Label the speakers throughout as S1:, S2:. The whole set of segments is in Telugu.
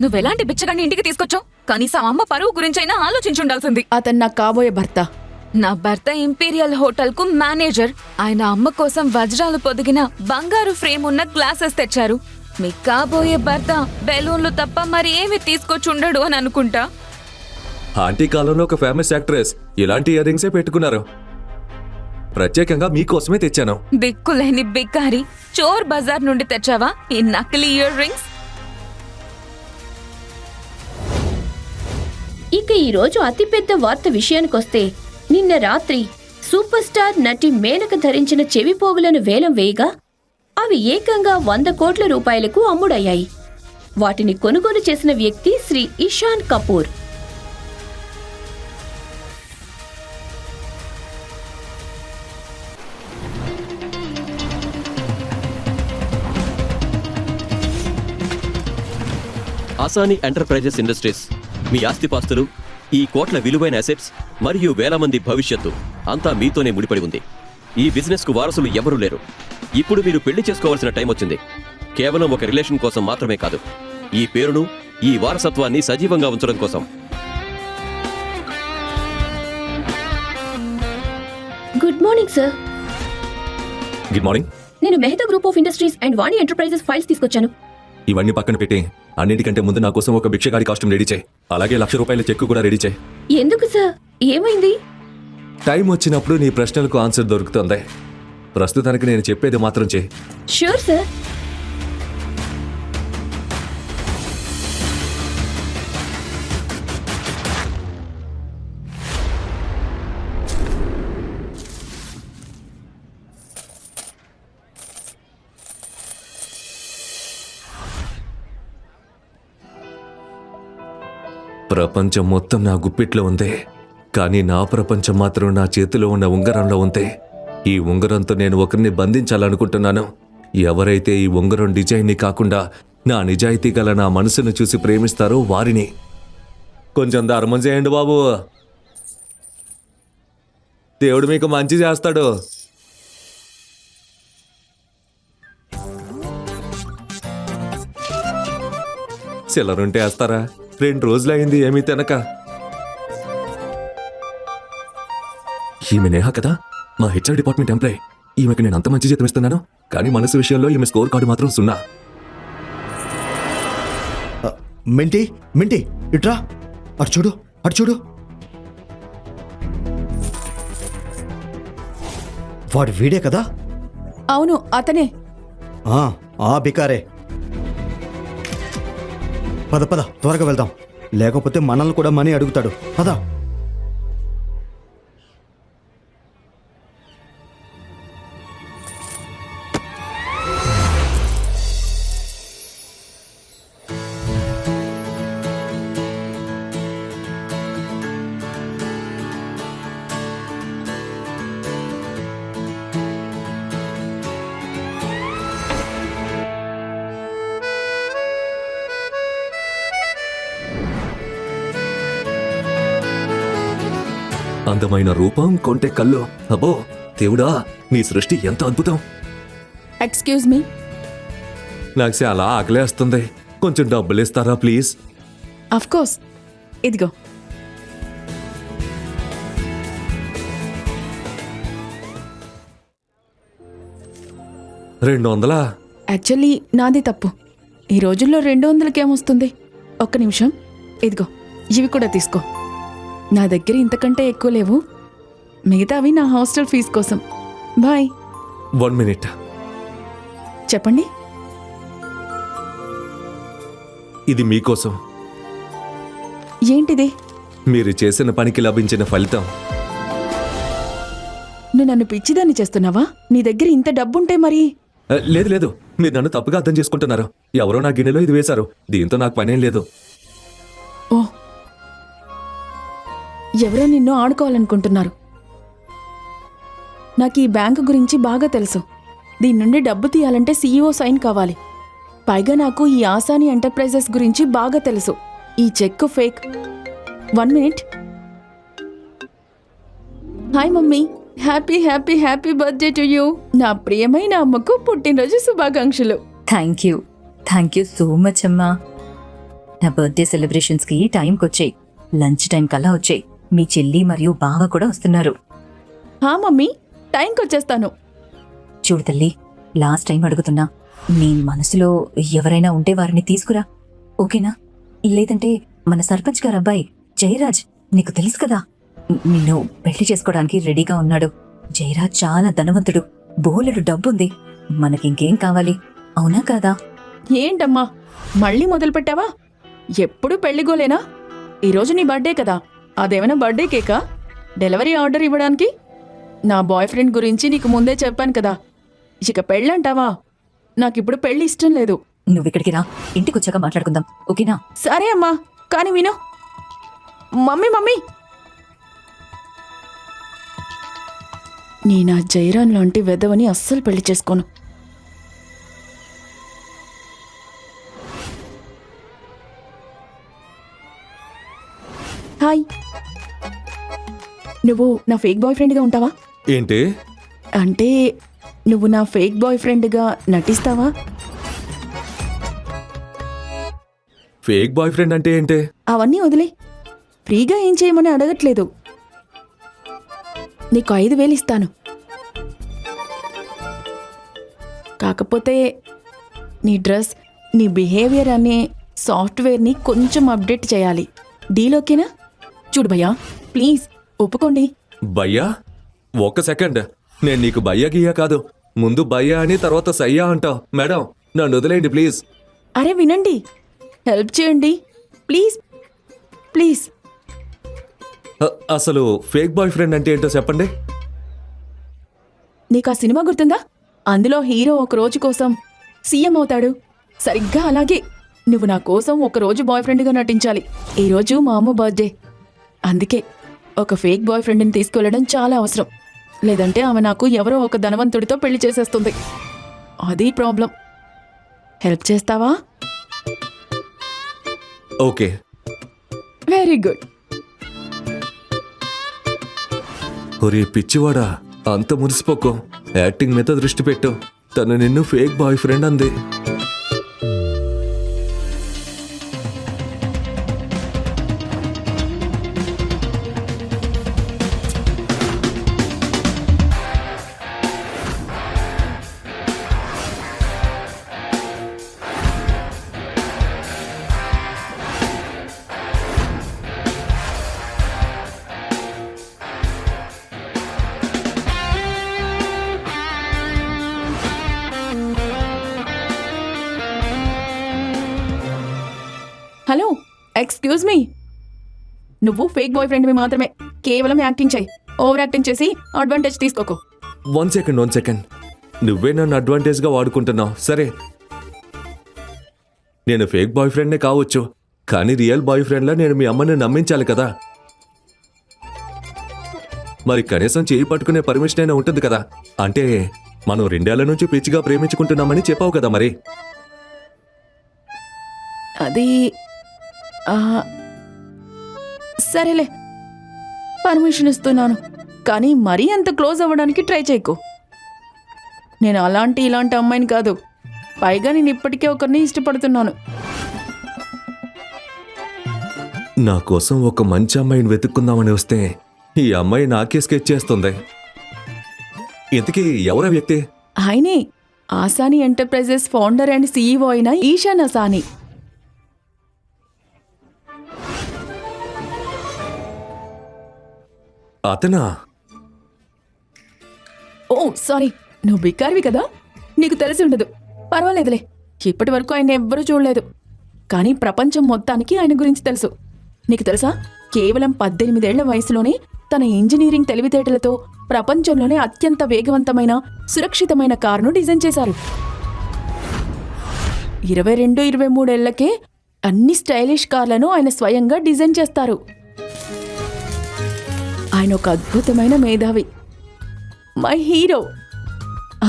S1: నువ్వెలాంటి బిచ్చగాన్ని ఇంటికి తీసుకొచ్చావు? కనీసం అమ్మ పరువు గురించైనా ఆలోచించుండాల్సింది.
S2: అతను నాకు కాబోయే భర్త.
S1: నా భర్త ఇంపీరియల్ హోటల్ కు మేనేజర్. ఆయన అమ్మ కోసం వజ్రాలు పొదిగిన బంగారు ఫ్రేమ్ ఉన్న గ్లాసెస్ తెచ్చారు. మీ కాబోయే భర్త బెలూన్లు తప్ప మరి ఏమి తీసుకొచ్చుండడు అని అనుకుంటా.
S3: ఆంటీ కాలంలో ఒక ఫేమస్ యాక్ట్రెస్ ఇలాంటి ఇయర్ రింగ్సే పెట్టుకున్నారు. ప్రత్యేకంగా మీకోసమే తెచ్చాను.
S1: దిక్కులేని బిక్కారి, చోర్ బజార్ నుండి తెచ్చావా ఈ నకిలీ ఇయర్ రింగ్స్?
S4: ఇక ఈరోజు అతిపెద్ద వార్త విషయానికొస్తే, నిన్న రాత్రి సూపర్ స్టార్ నటి మేనక ధరించిన చెవిపోగులను వేలం వేయగా అవి ఏకంగా 100 కోట్ల రూపాయలకు అమ్ముడయ్యాయి. వాటిని కొనుగోలు చేసిన వ్యక్తి శ్రీ ఇషాన్ కపూర్.
S5: ఆసాని ఎంటర్ప్రైజెస్ ఇండస్ట్రీస్ మీ ఆస్తిపాస్తులు, ఈ కోట్ల విలువైన అసెట్స్ మరియు వేల మంది భవిష్యత్తు అంతా మీతోనే ముడిపడి ఉంది. ఈ బిజినెస్ కు వారసులు ఎవరూ లేరు. ఇప్పుడు మీరు పెళ్లి చేసుకోవాల్సిన టైం వచ్చింది. కేవలం ఒక రిలేషన్ కోసం మాత్రమే కాదు, ఈ పేరును, ఈ వారసత్వాన్ని సజీవంగా ఉంచడం కోసం.
S4: Good morning sir.
S3: Good morning.
S4: నేను Mehta group of industries and Vani enterprises files తీసుకొచ్చాను.
S3: ఇవన్నీ పక్కన పెట్టి అన్నింటికంటే ముందు నా కోసం ఒక భిక్షగాడి కాస్ట్యూమ్ రెడీ చేయి. అలాగే 1,00,000 రూపాయల చెక్కు కూడా రెడీ చేయి.
S4: ఎందుకు సార్? ఏమైంది?
S3: టైం వచ్చినప్పుడు నీ ప్రశ్నలకు ఆన్సర్ దొరుకుతుంది. ప్రస్తుతానికి నేను చెప్పేది మాత్రం చేయి.
S4: Sure sir.
S3: ప్రపంచం మొత్తం నా గుప్పిట్లో ఉంది, కానీ నా ప్రపంచం మాత్రం నా చేతిలో ఉన్న ఉంగరంలో ఉంది. ఈ ఉంగరంతో నేను ఒకరిని బంధించాలనుకుంటున్నాను. ఎవరైతే ఈ ఉంగరం డిజైన్ని కాకుండా నా నిజాయితీ గల నా మనసును చూసి ప్రేమిస్తారో వారిని. కొంచెం ధర్మం చేయండి బాబు, దేవుడు మీకు మంచి చేస్తాడు. చిల్లరుంటే వేస్తారా? 2 రోజులైంది ఏమీ తినక. ఈమె నేహ కదా, మా హెచ్ఆర్ డిపార్ట్మెంట్ ఎంప్లాయ్. ఈమెకి నేను అంత మంచి జీతం ఇస్తున్నాను, కానీ మనసు విషయంలో ఈమె స్కోర్ కార్డు మాత్రం 0.
S6: మింటి మింటి ఇట్రా, అటు చూడు, అటు చూడు. వాడు వీడే కదా?
S2: అవును, అతనే.
S6: ఆ బికారే. పద పద, త్వరగా వెళ్దాం, లేకపోతే మనల్ని కూడా మనీ అడుగుతాడు. పద.
S3: అందమైన రూపం, కొంటె కళ్ళు. అబ్బో దేవుడా, నీ సృష్టి ఎంత అద్భుతం.
S2: Excuse me.
S3: నాకు చాలా ఆకలేస్తుంది, కొంచెం డబ్బులు ఇస్తారా ప్లీజ్?
S2: అఫ్ కోర్స్, ఇదిగో.
S3: $200?
S2: యాక్చువల్లీ నాది తప్పు. ఈ రోజుల్లో 200కి ఏమొస్తుంది? ఒక్క నిమిషం, ఇదిగో, ఇవి కూడా తీసుకో. నా దగ్గర ఇంతకంటే ఎక్కువ లేవు, మిగతావి నా హాస్టల్ ఫీజు కోసం. బాయ్.
S3: 1 minute.
S2: చెప్పండి.
S3: ఇది మీకోసం.
S2: ఏంటిది?
S3: మీరు చేసిన పనికి లభించిన ఫలితం.
S2: నువ్వు నన్ను పిచ్చిదాన్ని చేస్తున్నావా? నీ దగ్గర ఇంత డబ్బుంటే మరి?
S3: లేదు లేదు, మీరు నన్ను తప్పుగా అర్థం చేసుకుంటున్నారు. ఎవరో నా గిన్నెలో ఇది వేశారు, దీంతో నాకు పనేం లేదు.
S2: ఓ, ఎవరో నిన్ను ఆడుకోవాలనుకుంటున్నారు. నాకు ఈ బ్యాంకు గురించి బాగా తెలుసు. దీని నుండి డబ్బు తీయాలంటే CEO సైన్ కావాలి. పైగా నాకు ఈ ఆసాని ఎంటర్ప్రైజెస్ గురించి బాగా తెలుసు. ఈ check fake. 1 minute. Hi mummy, happy happy happy birthday to you. నా ప్రియమైన అమ్మకు పుట్టినరోజు శుభాకాంక్షలు.
S7: థ్యాంక్ యూ సో మచ్ అమ్మా. నా బర్త్డే సెలబ్రేషన్స్కి టైంకి వచ్చాయి. లంచ్ టైం కల్లా వచ్చాయి. మీ చెల్లి మరియు బావ కూడా వస్తున్నారు.
S2: హా మమ్మీ, టైంకి వచ్చేస్తాను.
S7: చూడు తల్లి, లాస్ట్ టైం అడుగుతున్నా, నీ మనసులో ఎవరైనా ఉంటే వారిని తీసుకురా, ఓకేనా? లేదంటే మన సర్పంచ్ గారు అబ్బాయి జయరాజ్, నీకు తెలుసు కదా, నిన్ను పెళ్లి చేసుకోవడానికి రెడీగా ఉన్నాడు. జయరాజ్ చాలా ధనవంతుడు, బోలెడు డబ్బుంది. మనకింకేం కావాలి, అవునా కాదా?
S2: ఏంటమ్మా మళ్ళీ మొదలు పెట్టావా? ఎప్పుడు పెళ్లిగోలేనా? ఈరోజు నీ బర్త్డే కదా, అదేమైనా బర్త్డే కేకా? డెలివరీ ఆర్డర్ ఇవ్వడానికి? నా బాయ్ ఫ్రెండ్ గురించి నీకు ముందే చెప్పాను కదా. ఇక పెళ్ళంటావా? నాకిప్పుడు పెళ్లి ఇష్టం లేదు.
S7: నువ్విక్కడికి రా, ఇంటికొచ్చాక మాట్లాడుకుందాం, ఓకేనా?
S2: సరే అమ్మా, కానీ విను. మమ్మీ మమ్మీ, నీ నా జైరాన్ లాంటి వెధవని అస్సలు పెళ్లి చేసుకోను. హాయ్, నువ్వు నా ఫేక్ బాయ్ ఫ్రెండ్గా ఉంటావా?
S3: ఏంటి?
S2: అంటే నువ్వు నా ఫేక్ బాయ్ ఫ్రెండ్గా నటిస్తావా?
S3: ఫేక్ బాయ్ ఫ్రెండ్ అంటే ఏంటి?
S2: అవన్నీ వదిలే, ఫ్రీగా ఏం చేయమని అడగట్లేదు. నీకు 5,000 ఇస్తాను. కాకపోతే నీ డ్రెస్, నీ బిహేవియర్ అనే సాఫ్ట్వేర్ని కొంచెం అప్డేట్ చేయాలి. డీల్ ఓకేనా? చూడు భయ్యా, ప్లీజ్ ఒప్పుకోండి.
S3: భయ్యా, ఒక్క సెకండ్. నేను నీకు భయ్యా గియ్యా కాదు, ముందు భయ్యా అని తర్వాత సయ్యా అంటావు. మేడం, నన్ను వదిలేయండి ప్లీజ్.
S2: అరే వినండి, హెల్ప్ చేయండి ప్లీజ్ ప్లీజ్.
S3: అసలు ఫేక్ బాయ్ ఫ్రెండ్ అంటే ఏంటో చెప్పండి.
S2: నీకు ఆ సినిమా గుర్తుందా? అందులో హీరో ఒక రోజు కోసం సీఎం అవుతాడు. సరిగ్గా అలాగే నువ్వు నా కోసం ఒక రోజు బాయ్ ఫ్రెండ్గా నటించాలి. ఈరోజు మా అమ్మ బర్త్డే, అందుకే ఒక ఫేక్ బాయ్ ఫ్రెండ్ని తీసుకెళ్లడం చాలా అవసరం. లేదంటే ఆమె నాకు ఎవరో ఒక ధనవంతుడితో పెళ్లి చేసేస్తుంది. అది ప్రాబ్లం. హెల్ప్ చేస్తావా?
S3: ఓకే.
S2: Very good.
S3: ఒరే పిచ్చివాడా, అంత మురిసిపోకో. యాక్టింగ్ మీద దృష్టి పెట్టు. తను నిన్ను ఫేక్ బాయ్ ఫ్రెండ్ అంది.
S2: Hello, excuse me. నువ్వు ఫేక్ బాయ్ ఫ్రెండ్వి మాత్రమే. కేవలం యాక్టింగ్ చేయి. ఓవర్ యాక్టింగ్ చేసి అడ్వాంటేజ్ తీసుకోకు.
S3: One second. నువ్వే నన్ను అడ్వాంటేజ్గా వాడుకుంటున్నావు. సరే, నేను ఫేక్ బాయ్ ఫ్రెండ్నే కావచ్చు, కానీ రియల్ బాయ్ ఫ్రెండ్లా నేను మీ అమ్మని నమ్మించాలి కదా. మరి కనీసం చేయి పట్టుకునే పర్మిషన్ అయినా ఉంటుంది కదా. అంటే మనం 2 ఏళ్ల నుంచి పిచ్చిగా ప్రేమించుకుంటున్నామని చెప్పావు కదా. మరి
S2: అది సరేలే, పర్మిషన్ ఇస్తున్నాను. కానీ మరీ అంత క్లోజ్ అవ్వడానికి ట్రై చేయకు. నేను ఇలాంటి అమ్మాయిని కాదు. పైగా నేను ఇప్పటికే ఒకరిని ఇష్టపడుతున్నాను.
S3: నా కోసం ఒక మంచి అమ్మాయిని వెతుక్కుందామని వస్తే ఈ అమ్మాయి నాకే స్కెచ్ చేస్తుంది. ఇంతకీ ఎవరా వ్యక్తి?
S2: ఆయనే ఆసాని ఎంటర్ప్రైజెస్ ఫౌండర్ అండ్ సీఈఓ అయిన ఈశాన్ అసాని.
S3: అతనా?
S2: ఓ సారీ, నువ్వు బికారివి కదా, నీకు తెలిసి ఉండదు. పర్వాలేదులే, ఇప్పటి వరకు ఆయన ఎవ్వరూ చూడలేదు. కానీ ప్రపంచం మొత్తానికి ఆయన గురించి తెలుసు. నీకు తెలుసా, కేవలం 18 ఏళ్ల వయసులోనే తన ఇంజనీరింగ్ తెలివితేటలతో ప్రపంచంలోనే అత్యంత వేగవంతమైన సురక్షితమైన కారును డిజైన్ చేశారు. 22-23 ఏళ్లకే అన్ని స్టైలిష్ కార్లను ఆయన స్వయంగా డిజైన్ చేస్తారు. ఆయన ఒక అద్భుతమైన మేధావి, మై హీరో.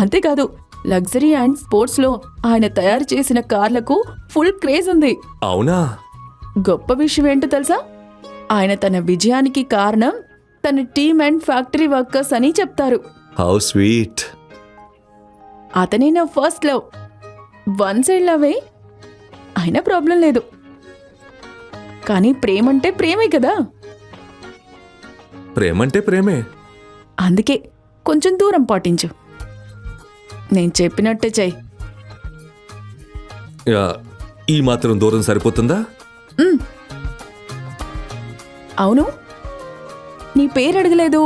S2: అంతేకాదు, లగ్జరీ అండ్ స్పోర్ట్స్లో ఆయన తయారు చేసిన కార్లకు ఫుల్ క్రేజ్ ఉంది.
S3: అవునా?
S2: గొప్ప విషయం ఏంటో తెలుసా, ఆయన తన విజయానికి కారణం తన టీమ్ అండ్ ఫ్యాక్టరీ వర్కర్స్ అని చెప్తారు.
S3: How sweet.
S2: అతనే నా ఫస్ట్ లవ్. 1 సైడ్ లవే అయినా ప్రాబ్లం లేదు. కానీ ప్రేమంటే ప్రేమే కదా.
S3: ప్రేమంటే ప్రేమే.
S2: అందుకే కొంచెం దూరం పాటించు. నేను చెప్పినట్టే చెయ్యి.
S3: యా, ఈ మాత్రం దూరం సరిపోతుందా?
S2: అవును, నీ పేరు అడగలేదు.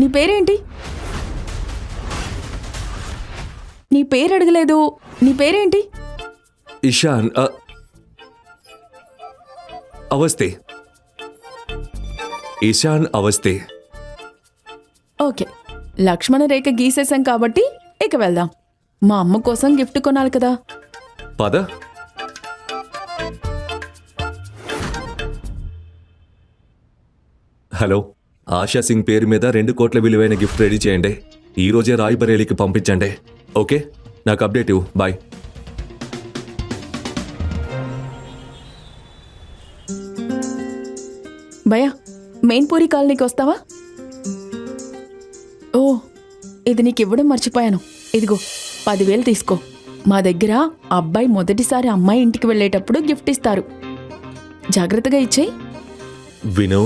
S2: నీ పేరేంటి? నీ పేరు అడగలేదు. నీ పేరేంటి?
S3: ఇషాన్. అవస్థే. ఇషాన్ అవస్థే.
S2: ఓకే, లక్ష్మణ రేఖ గీసేసాం కాబట్టి ఇక వెళ్దాం. మా అమ్మ కోసం గిఫ్ట్ కొనాలి కదా.
S3: పద. హలో, ఆశా సింగ్ పేరు మీద 2 కోట్ల విలువైన గిఫ్ట్ రెడీ చేయండి. ఈ రోజే రాయ్బరేలీకి పంపించండి. ఓకే, నాకు అప్డేట్ ఇవ్వు. బాయ్.
S2: భయ్యా, మెయిన్పూరి కాలనీకి వస్తావా? ఓ, ఇది నీకు ఇవ్వడం మర్చిపోయాను. ఇదిగో 10,000 తీసుకో. మా దగ్గర అబ్బాయి మొదటిసారి అమ్మాయి ఇంటికి వెళ్ళేటప్పుడు గిఫ్ట్ ఇస్తారు. జాగ్రత్తగా ఇచ్చేయి.
S3: విను,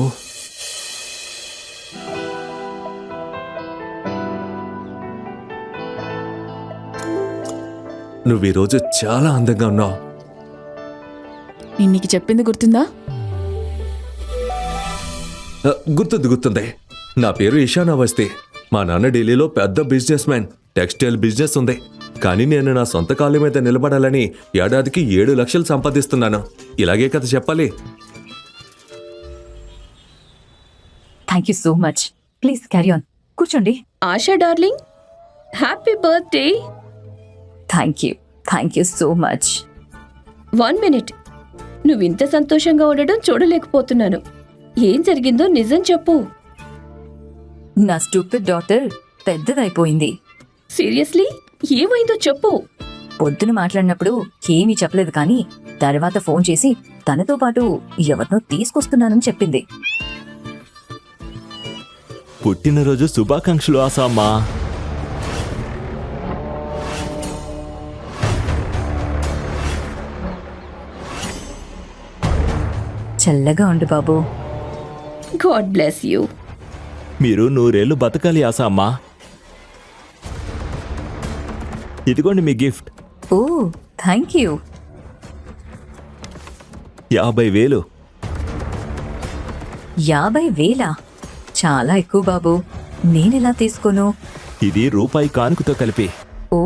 S3: నువ్వు ఈరోజు చాలా అందంగా ఉన్నావు.
S2: నేను నీకు చెప్పింది గుర్తుందా?
S3: గుర్తుంది. నా పేరు ఇషాన్ అవస్థి. మా నాన్న ఢిల్లీలో పెద్ద బిజినెస్ మ్యాన్. టెక్స్టైల్ బిజినెస్ ఉంది. కానీ నేను నా సొంత కాళ్ళ మీద నిలబడాలని ఏడాదికి 7 లక్షలు సంపాదిస్తున్నాను. ఇలాగే కదా చెప్పాలి.
S7: Thank you so much. Please carry on. కూర్చోండి.
S4: Asha darling, happy birthday.
S7: Thank you so much.
S4: 1 minute. నువ్వింత సంతోషంగా ఉండడం చూడలేకపోతున్నాను. ఏం జరిగిందో నిజం చెప్పు.
S7: నా స్టూపిడ్ డాటర్ పెద్దదైపోయింది.
S4: సీరియస్లీ? ఏమైందో చెప్పు.
S7: పొద్దున మాట్లాడినప్పుడు ఏమీ చెప్పలేదు, కానీ తర్వాత ఫోన్ చేసి తనతో పాటు ఎవరినో తీసుకొస్తున్నానని చెప్పింది.
S8: పుట్టినరోజు శుభాకాంక్షలు ఆసామ్మా.
S7: చల్లగా ఉండు బాబు.
S4: God bless you.
S8: మీరు 100 ఏళ్ళు బతకాలి ఆసామ్మా. ఇదిగోండి మీ గిఫ్ట్.
S7: Oh, thank you.
S8: 50,000.
S7: 50,000? చాలా ఎక్కువ బాబు. నేనెలా తీసుకోను?
S8: ఇది రూపాయి కానుకతో కలిపి.
S7: ఓ,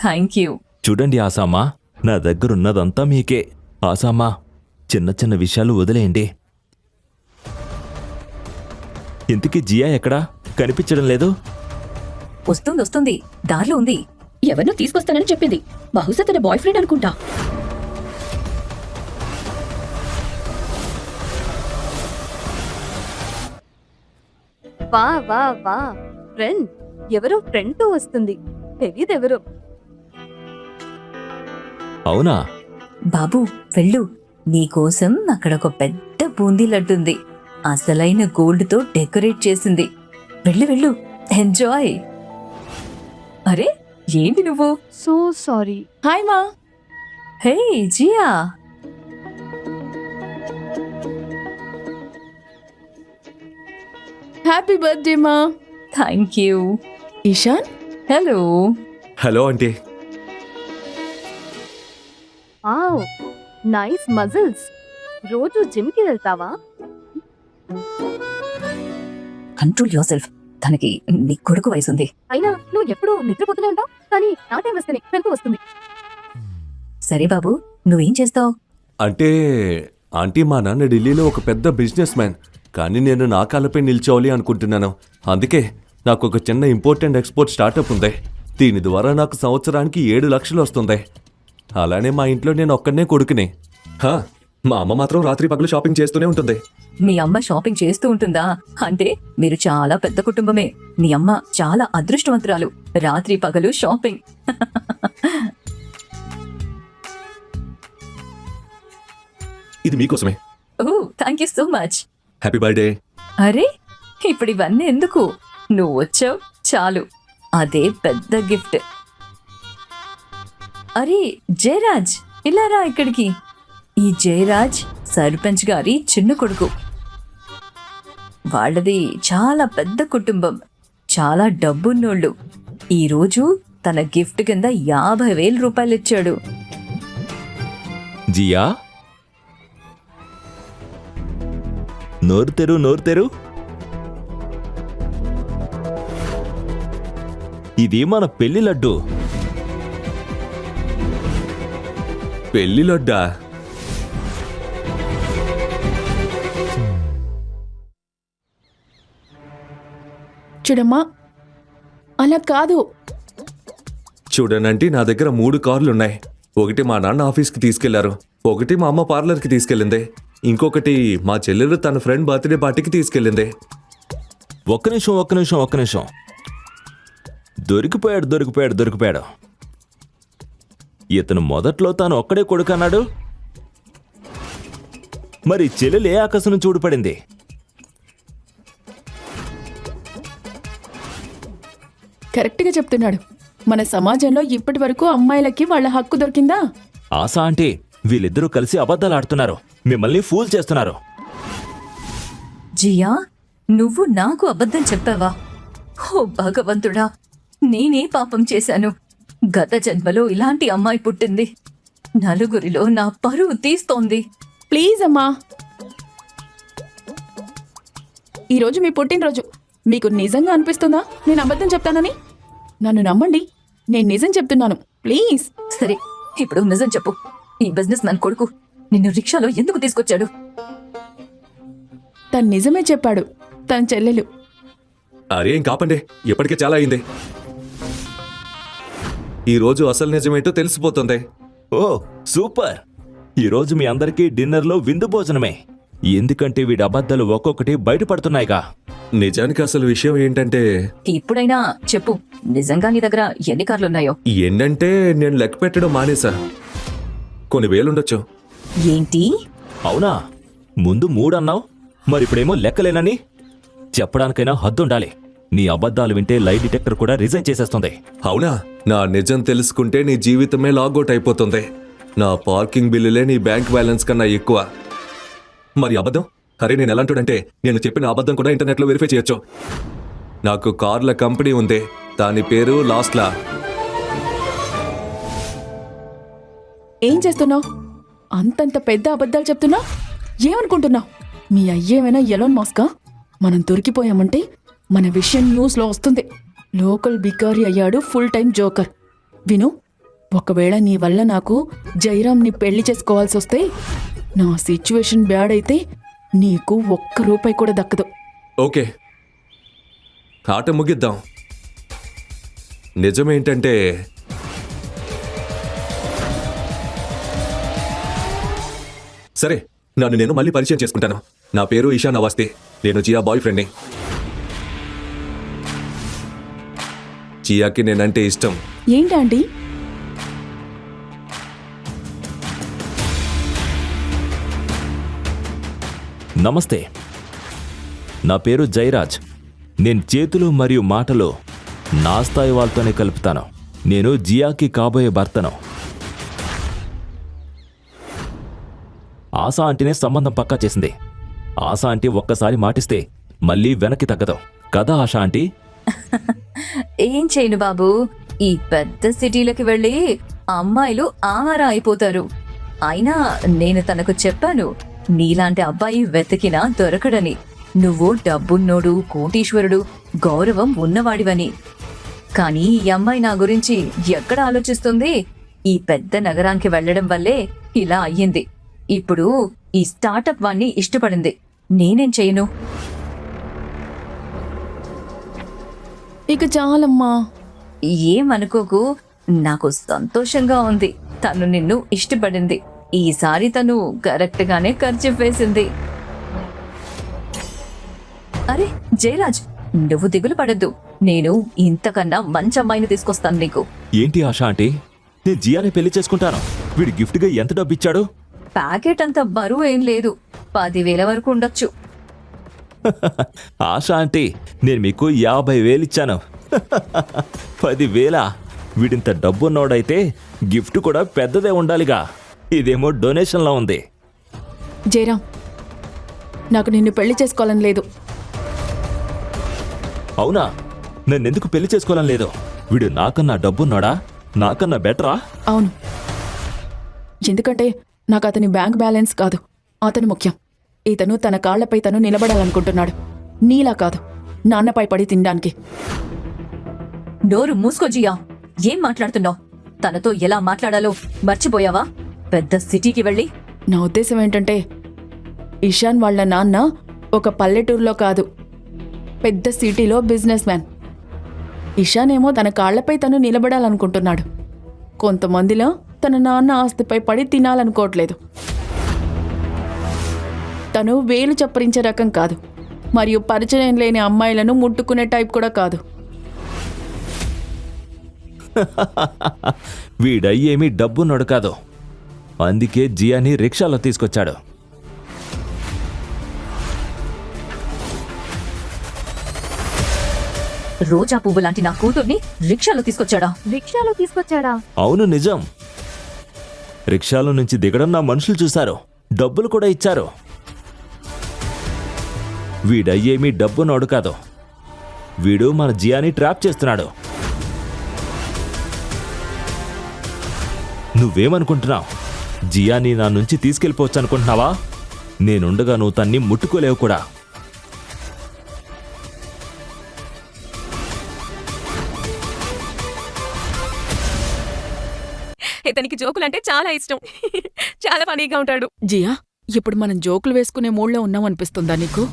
S7: థ్యాంక్ యూ.
S8: చూడండి ఆసామ్మా, నా దగ్గరున్నదంతా మీకే. ఆసామ్మా, చిన్న చిన్న విషయాలు వదిలేయండి. ఇంతకీ జియా ఎక్కడా? కనిపించడం లేదు.
S7: వస్తుంది, దారిలో ఉంది.
S4: ఎవరినో తీసుకొస్తానని చెప్పింది. బహుశా తన బాయ్ ఫ్రెండ్ అనుకుంటా.
S9: వా వా వా, ఫ్రెండ్. ఎవరో ఫ్రెండ్తో వస్తుంది. తెలియదెవరో.
S8: అవునా?
S7: బాబు వెళ్ళు. నీకోసం అక్కడ ఒక పెద్ద బూందీ లడ్డుంది. అసలైన గోల్డ్తో డెకరేట్ చేసింది. వెళ్ళు, ఎంజాయ్. అరే, ఏంటి నువ్వు?
S9: So sorry.
S2: హాయ్ మా.
S7: హే జియా.
S2: హ్యాపీ బర్త్డే మా.
S7: Thank you.
S2: Ishan.
S7: Hello.
S3: Hello aunty.
S9: Wow, nice muscles. రోజు జిమ్కి వెళ్తావా?
S7: Control your self. తనకి నీ కొడుకు వయసుంది.
S9: అయినా నువ్వు ఎప్పుడు నిద్రపోతూనే ఉంటావు, కానీ నా టైం వస్తేనే వెళ్తూ వస్తుంది.
S7: సరే బాబు, నువ్వేం చేస్తావు?
S3: అంటే ఆంటీ, మా నాన్న ఢిల్లీలో ఒక పెద్ద బిజినెస్ మ్యాన్. కానీ నేను నా కాళ్ళపై నిల్చోవాలి అనుకుంటున్నాను. అందుకే నాకు ఒక చిన్న ఇంపోర్ట్ అండ్ ఎక్స్పోర్ట్ స్టార్టప్ ఉంది. దీని ద్వారా నాకు సంవత్సరానికి 7 లక్షలు వస్తుంది. అలానే మా ఇంట్లో నేను ఒక్కనే కొడుకుని. మా అమ్మ మాత్రం రాత్రి పగలు షాపింగ్ చేస్తూనే ఉంటుంది.
S7: మీ అమ్మ షాపింగ్ చేస్తూ ఉంటుందా? అంటే మీరు చాలా పెద్ద కుటుంబమే. మీ అమ్మ చాలా అదృష్టవంతురాలు. రాత్రి పగలు షాపింగ్.
S3: ఇది మీకోసమే.
S7: ఓ, thank you so much.
S3: Happy birthday.
S7: అరే, ఇప్పుడు ఇవన్నీ ఎందుకు? నువ్వు వచ్చావు చాలు. అదే పెద్ద గిఫ్ట్. అరే జయరాజ్, ఇలా రా ఇక్కడికి. ఈ జయరాజ్ సర్పంచ్ గారి చిన్న కొడుకు. వాళ్ళది చాలా పెద్ద కుటుంబం, చాలా డబ్బున్నోళ్ళు. ఈరోజు తన గిఫ్ట్ కింద 50,000 రూపాయలు ఇచ్చాడు.
S8: జియా, నోరు తెరు, నోరు తెరు. ఇది మన పెళ్లి లడ్డు.
S3: పెళ్లి లడ్డా?
S2: చూడమ్మా, అలా కాదు.
S3: చూడనంటే నా దగ్గర 3 కార్లున్నాయి. ఒకటి మా నాన్న ఆఫీస్కి తీసుకెళ్లారు, ఒకటి మా అమ్మ పార్లర్కి తీసుకెళ్ళింది, ఇంకొకటి మా చెల్లెలు తన ఫ్రెండ్ బర్త్డే పార్టీకి తీసుకెళ్ళింది.
S8: ఒక్క నిమిషం. దొరికిపోయాడు. ఇతను మొదట్లో తాను ఒక్కడే కొడుకన్నాడు. మరి చెల్లెలు ఏ ఆకాశం చూడుపడింది?
S2: కరెక్ట్గా చెప్తున్నాడు. మన సమాజంలో ఇప్పటి వరకు అమ్మాయిలకి వాళ్ళ హక్కు దొరికిందా?
S8: ఆశా అంటే వీళ్ళిద్దరూ కలిసి అబద్ధాలు ఆడుతున్నారు, మిమ్మల్ని ఫూల్ చేస్తున్నారు.
S7: జియా, నువ్వు నాకు అబద్ధం చెప్పావా? ఓ భగవంతుడా, నేనే పాపం చేశాను. గత జన్మలో ఇలాంటి అమ్మాయి పుట్టింది. నలుగురిలో నా పరువు తీస్తోంది.
S2: ప్లీజ్ అమ్మా, ఈరోజు మీ పుట్టినరోజు. మీకు నిజంగా అనిపిస్తుందా నేను అబద్ధం చెప్తానని? నన్ను నమ్మండి, నేను నిజం చెప్తున్నాను. ప్లీజ్.
S7: సరే, ఇప్పుడు నిజం చెప్పు. ఈ బిజినెస్ మ్యాన్ కొడుకు నిన్ను రిక్షాలో ఎందుకు తీసుకొచ్చాడు?
S2: తను నిజమే చెప్పాడు. తన చెల్లెలు.
S3: అరే ఏం కాపండి, ఇప్పటికే చాలా అయింది. ఈరోజు అసలు నిజమేంటో తెలిసిపోతుంది.
S8: ఓ సూపర్! ఈరోజు మీ అందరికీ డిన్నర్లో విందు భోజనమే. ఎందుకంటే వీడి అబద్ధాలు ఒక్కొక్కటి బయటపడుతున్నాయిగా.
S3: నిజానికి అసలు విషయం ఏంటంటే,
S7: ఇప్పుడైనా చెప్పు, నిజంగా నీ దగ్గర ఎన్ని కార్లున్నాయో?
S3: ఏంటంటే నేను లెక్క పెట్టడం మానేసా. కొన్ని వేలుండొచ్చు.
S7: ఏంటి?
S8: అవునా? ముందు 3 అన్నావు, మరిప్పుడేమో లెక్కలేనని? చెప్పడానికైనా హద్దుండాలి. నీ అబద్ధాలు వింటే లై డిటెక్టర్ కూడా రిజైన్ చేసేస్తుంది.
S3: అవునా? నా నిజం తెలుసుకుంటే నీ జీవితమే లాగౌట్ అయిపోతుంది. నా పార్కింగ్ బిల్లులే నీ బ్యాంక్ బ్యాలెన్స్ కన్నా ఎక్కువ. మరి అబద్ధం? అరే నేను ఎలాంటిదంటే, నేను చెప్పిన అబద్ధం కూడా ఇంటర్నెట్లో వెరిఫై చేయొచ్చు. నాకు కార్ల కంపెనీ ఉంది, దాని పేరు లాస్ట్లా.
S2: ఏం చేస్తున్నావు? అంతంత పెద్ద అబద్ధాలు చెప్తున్నావు. ఏమనుకుంటున్నావు? మీ అయ్యేమైనా ఎలోన్ మాస్కా? మనం దొరికిపోయామంటే మన విషయం న్యూస్లో వస్తుంది. లోకల్ బికారి అయ్యాడు ఫుల్ టైం జోకర్. విను, ఒకవేళ నీ వల్ల నాకు జైరామ్ని పెళ్లి చేసుకోవాల్సి వస్తే, నా సిచ్యువేషన్ బ్యాడ్ అయితే నీకు 1 రూపాయి కూడా దక్కదు.
S3: ఓకే, ఆట ముగిద్దాం. నిజమేంటంటే, సరే నన్ను నేను మళ్ళీ పరిచయం చేసుకుంటాను. నా పేరు ఇషాన్ అవస్థి, నేను జియా బాయ్ ఫ్రెండ్ని. జియాకి నేనంటే ఇష్టం.
S2: ఏంటండి?
S8: నమస్తే, నా పేరు జయరాజ్. నేను చేతులు మరియు మాటలు నా స్థాయి వాళ్ళతోనే కలుపుతాను. నేను జియాకి కాబోయే భర్తను. ఆశా ఆంటీనే సంబంధం పక్కా చేసింది. ఆశా ఆంటీ ఒక్కసారి మాటిస్తే మళ్ళీ వెనక్కి తగ్గదు కదా ఆశా ఆంటీ?
S7: ఏం చేయను బాబు, ఈ పెద్ద సిటీలకి వెళ్ళి అమ్మాయిలు ఆహార అయిపోతారు. అయినా నేను తనకు చెప్పాను, నీలాంటి అబ్బాయి వెతికినా దొరకడని. నువ్వు డబ్బున్నోడు, కోటీశ్వరుడు, గౌరవం ఉన్నవాడివని. కానీ ఈ అమ్మాయి నా గురించి ఎక్కడ ఆలోచిస్తుంది? ఈ పెద్ద నగరానికి వెళ్లడం వల్లే ఇలా అయ్యింది. ఇప్పుడు ఈ స్టార్టప్ వాణ్ణి ఇష్టపడింది. నేనేం చేయను?
S2: ఇక చాలమ్మా.
S7: ఏమనుకోకు, నాకు సంతోషంగా ఉంది. తను నిన్ను ఇష్టపడింది. ఈసారి తను కరెక్ట్ గానే ఖర్చు వేసింది. అరే జయరాజ్, నువ్వు దిగులు పడద్దు. నేను ఇంతకన్నా మంచి అమ్మాయిని తీసుకొస్తాను నీకు.
S8: ఏంటి ఆశా ఆంటీ, నేను జియాని పెళ్లి చేసుకుంటాను. వీడు గిఫ్ట్గా ఎంత డబ్బు ఇచ్చాడు?
S7: ప్యాకెట్ అంత బరువు ఏం లేదు, 10,000 వరకు ఉండొచ్చు.
S8: ఆశా ఆంటీ, నేను మీకు 50,000 ఇచ్చాను. 10,000? వీడింత డబ్బున్నోడైతే గిఫ్ట్ కూడా పెద్దదే ఉండాలిగా. ఇదేమో డొనేషన్లా ఉంది.
S2: జయరాం, నాకు నిన్ను పెళ్లి చేసుకోవాలని లేదు.
S8: అవునా? నన్నెందుకు పెళ్లి చేసుకోవాలని లేదు? వీడు నాకన్నా డబ్బున్నాడా? నాకన్నా బెటరా?
S2: అవును, ఎందుకంటే నాకు అతని బ్యాంక్ బ్యాలెన్స్ కాదు, అతను ముఖ్యం. ఇతను తన కాళ్లపై తను నిలబడాలనుకుంటున్నాడు, నీలా కాదు నాన్నపై పడి తినడానికి.
S7: డోరు మూసుకో జియా. ఏం మాట్లాడుతున్నావు? తనతో ఎలా మాట్లాడాలో మర్చిపోయావా? పెద్ద సిటీకి వెళ్ళి.
S2: నా ఉద్దేశం ఏంటంటే, ఇషాన్ వాళ్ళ నాన్న ఒక పల్లెటూరులో కాదు, పెద్ద సిటీలో బిజినెస్ మ్యాన్. ఇషాన్ ఏమో తన కాళ్లపై తను నిలబడాలనుకుంటున్నాడు. కొంతమందిలో తన నాన్న ఆస్తిపై పడి తినాలనుకోవట్లేదు. తను వేలు చప్పరించే రకం కాదు, మరియు పరిచయం లేని అమ్మాయిలను ముట్టుకునే టైప్ కూడా కాదు.
S8: వీడయ్యేమీ డబ్బున్నాడు కాదు, అందుకే జియాని రిక్షాలో తీసుకొచ్చాడు.
S7: రోజా పువ్వు లాంటి నా కూతుర్ని రిక్షాలో తీసుకొచ్చాడా?
S9: రిక్షాలో తీసుకొచ్చాడా?
S8: అవును, నిజం. రిక్షాలో నుంచి దిగడం నా మనుషులు చూశారు, డబ్బులు కూడా ఇచ్చారు. వీడయ్యేమీ డబ్బున్నాడు కాదు, వీడు మన జియాని ట్రాప్ చేస్తున్నాడు. నువ్వేమనుకుంటున్నావు? జియాని నా నుంచి తీసుకెళ్ళిపోవచ్చు అనుకుంటున్నావా? నేనుండగా నువ్వు తన్ని ముట్టుకోలేవు కూడా.
S1: ఇతనికి జోకులంటే చాలా ఇష్టం. చాలా ఫనీగా ఉంటాడు.
S2: జియా, ఇప్పుడు మనం జోకులు వేసుకునే మూడ్లో ఉన్నామనిపిస్తుందా నీకు?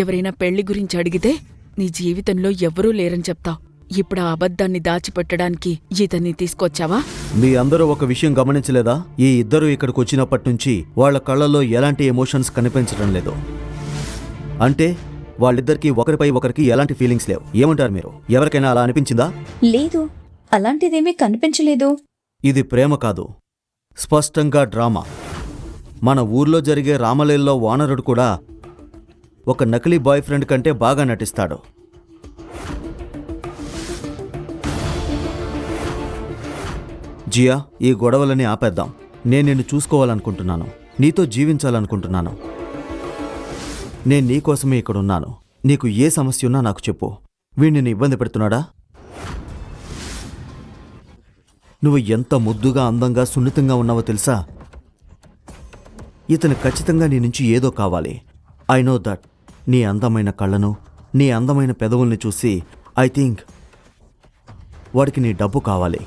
S2: ఎవరైనా పెళ్లి గురించి అడిగితే నీ జీవితంలో ఎవ్వరూ లేరని చెప్తావు. ఇప్పుడు ఆ అబద్ధాన్ని దాచిపెట్టడానికి ఇతన్ని తీసుకొచ్చావా?
S6: మీ అందరూ ఒక విషయం గమనించలేదా? ఈ ఇద్దరు ఇక్కడికి వచ్చినప్పటి నుంచి వాళ్ళ కళ్ళల్లో ఎలాంటి ఎమోషన్స్ కనిపించడం లేదు. అంటే వాళ్ళిద్దరికీ ఒకరిపై ఒకరికి ఎలాంటి ఫీలింగ్స్ లేవు. ఏమంటారు మీరు? ఎవరికైనా అలా అనిపించిందా?
S4: లేదు, అలాంటిదేమీ కనిపించలేదు.
S6: ఇది ప్రేమ కాదు, స్పష్టంగా డ్రామా. మన ఊర్లో జరిగే రామలీలలో వానరుడు కూడా ఒక నకిలీ బాయ్ ఫ్రెండ్ కంటే బాగా నటిస్తాడు. జియా, ఈ గొడవలని ఆపేద్దాం. నేను నిన్ను చూసుకోవాలనుకుంటున్నాను, నీతో జీవించాలనుకుంటున్నాను. నేను నీకోసమే ఇక్కడున్నాను. నీకు ఏ సమస్య ఉన్నా నాకు చెప్పు. వీణ్ణి ఇబ్బంది పెడుతున్నాడా? నువ్వు ఎంత ముద్దుగా, అందంగా, సున్నితంగా ఉన్నావో తెలుసా? ఇతను ఖచ్చితంగా నీ నుంచి ఏదో కావాలి. I know that. నీ అందమైన కళ్ళను, నీ అందమైన పెదవుల్ని చూసి ఐ థింక్ వాడికి నీ డబ్బు కావాలి.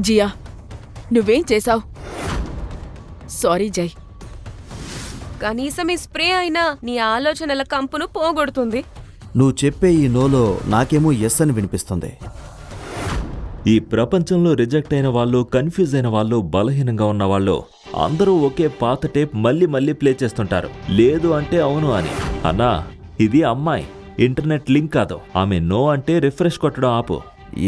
S2: జియా, నువ్వేం చేశావు? సారీ జై.
S1: కనీసం ఈ స్ప్రే అయినా నీ ఆలోచనల కంపును పోగొడుతుంది.
S6: నువ్వు చెప్పే ఈ నోలో నాకేమో ఎస్ అని వినిపిస్తుంది.
S8: ఈ ప్రపంచంలో రిజెక్ట్ అయిన వాళ్ళు, కన్ఫ్యూజ్ అయిన వాళ్ళు, బలహీనంగా ఉన్న వాళ్ళు అందరూ ఒకే పాత టేప్ మళ్ళీ మళ్ళీ ప్లే చేస్తుంటారు. లేదు అంటే అవును అని. అన్నా, ఇది అమ్మాయి, ఇంటర్నెట్ లింక్ కాదు. ఆమె నో అంటే రిఫ్రెష్ కొట్టడం ఆపు.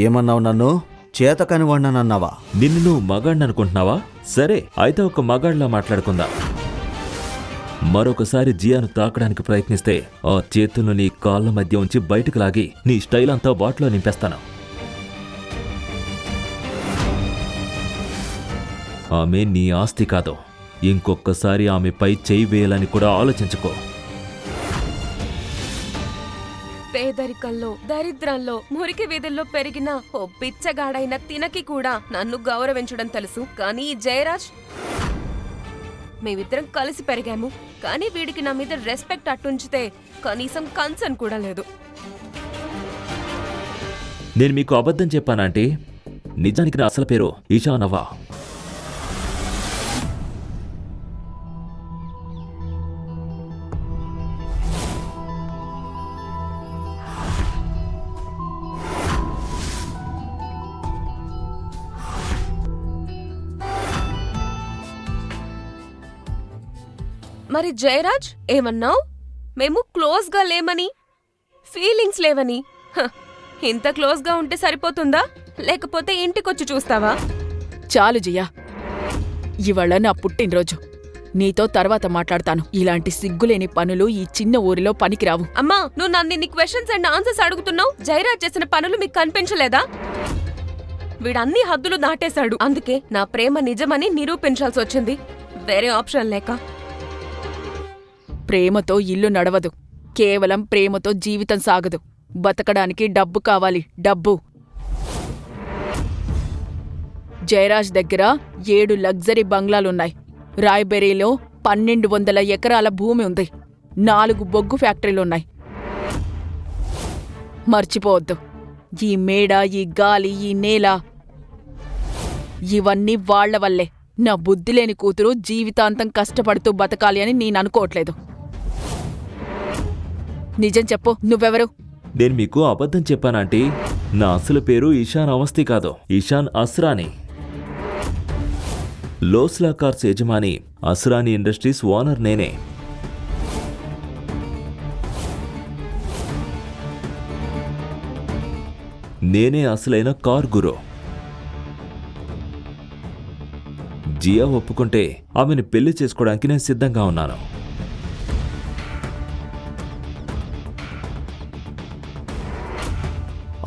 S6: ఏమన్నావు? నన్ను చేతకాని వాడినన్నావా?
S8: నిన్ను నువ్వు మగాడిని అనుకుంటున్నావా? సరే, అయితే ఒక మగాడిలా మాట్లాడుకుందాం. మరొకసారి జియాను తాకడానికి ప్రయత్నిస్తే ఆ చేతులను నీ కాళ్ళ మధ్య ఉంచి బయటకు లాగి నీ స్టైల్ అంతా బాటిలో నింపేస్తాను. ఆమె నీ ఆస్తి కాదు. ఇంకొకసారి ఆమెపై చేయి వేయాలని కూడా ఆలోచించుకో.
S1: పేదరికంలో, దరిద్రంలో, మురికి వీధుల్లో పెరిగిన ఓ పిచ్చగాడైన తినకి కూడా నన్ను గౌరవించడం తెలుసు. కానీ ఈ జయరాజ్, మేమిద్దరం కలిసి పెరిగాము, కానీ వీడికి నా మీద రెస్పెక్ట్ అట్టుంచితే కనీసం కన్సర్న్ కూడా లేదు.
S8: నేను మీకు అబద్ధం చెప్పానంటే నిజానికి నా అసలు పేరు ఈశానవా.
S1: మరి జయరాజ్ ఏమన్నావు? మేము క్లోజ్గా లేమని, ఫీలింగ్స్ లేవని. ఇంత క్లోజ్గా ఉంటే సరిపోతుందా, లేకపోతే ఇంటికొచ్చి చూస్తావా?
S2: చాలు జియా, ఇవాళ నా పుట్టినరోజు. నీతో తర్వాత మాట్లాడతాను. ఇలాంటి సిగ్గులేని పనులు ఈ చిన్న ఊరిలో పనికిరావు.
S1: అమ్మా, నువ్వు నన్ను ఇన్ని క్వశ్చన్స్ అండ్ ఆన్సర్స్ అడుగుతున్నావు. జయరాజ్ చేసిన పనులు మీకు కనిపించలేదా? వీడన్ని హద్దులు దాటేశాడు. అందుకే నా ప్రేమ నిజమని నిరూపించాల్సి వచ్చింది, వేరే ఆప్షన్ లేక.
S2: ప్రేమతో ఇల్లు నడవదు, కేవలం ప్రేమతో జీవితం సాగదు. బతకడానికి డబ్బు కావాలి, డబ్బు. జయరాజ్ దగ్గర 7 లగ్జరీ బంగ్లాలున్నాయి. రాయ్బెరీలో 1200 ఎకరాల భూమి ఉంది. 4 బొగ్గు ఫ్యాక్టరీలున్నాయి. మర్చిపోవద్దు, ఈ మేడ, ఈ గాలి, ఈ నేల ఇవన్నీ వాళ్ల వల్లే. నా బుద్ధిలేని కూతురు జీవితాంతం కష్టపడుతూ బతకాలి అని నేననుకోవట్లేదు. నిజం చెప్పు, నువ్వెవరు?
S8: నేను మీకు అబద్ధం చెప్పానంటీ. నా అసలు పేరు ఇషాన్ అవస్థి కాదు, ఇషాన్ అస్రానీ. లోస్లా కార్స్ యజమాని, అస్రానీ ఇండస్ట్రీస్ ఓనర్ నేనే. నేనే అసలైన కార్ గురు. జియా ఒప్పుకుంటే ఆమెను పెళ్లి చేసుకోవడానికి నేను సిద్ధంగా ఉన్నాను.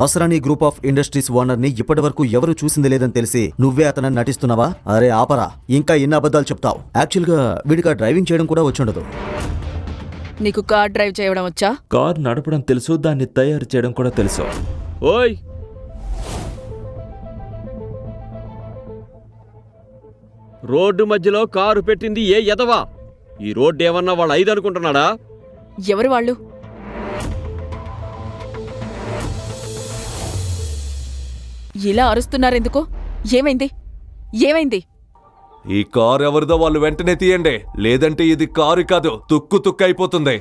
S6: అస్రానీ గ్రూప్ ఆఫ్ ఇండస్ట్రీస్ ఓనర్ని ఇప్పటివరకు ఎవరు చూసింది లేదని తెలిసి నువ్వే అతనని నటిస్తున్నావా? అరే ఆపరా, ఇంకా ఎన్ని అబద్ధాలు చెప్తావు? యాక్చువల్గా వీడికి డ్రైవింగ్ చేయడం కూడా వచ్చుండదు.
S2: నీకు కార్ డ్రైవ్ చేయడం వచ్చా?
S8: కార్ నడపడం తెలుసు, దాన్ని తయారు చేయడం కూడా తెలుసు.
S5: ఓయ్, రోడ్డు మధ్యలో కారు పెట్టింది ఏ ఎదవా? ఈ రోడ్డు ఏమన్నా వాళ్ళు 5 అనుకుంటున్నాడా?
S2: ఎవరు వాళ్ళు? ఇలా అరుస్తున్నారెందుకు? ఏమైంది? ఏమైంది?
S3: ఈ కారు ఎవరిదో వాళ్ళు వెంటనే తీయండి, లేదంటే ఇది కారు కాదు, తుక్కు తుక్కు అయిపోతుంది.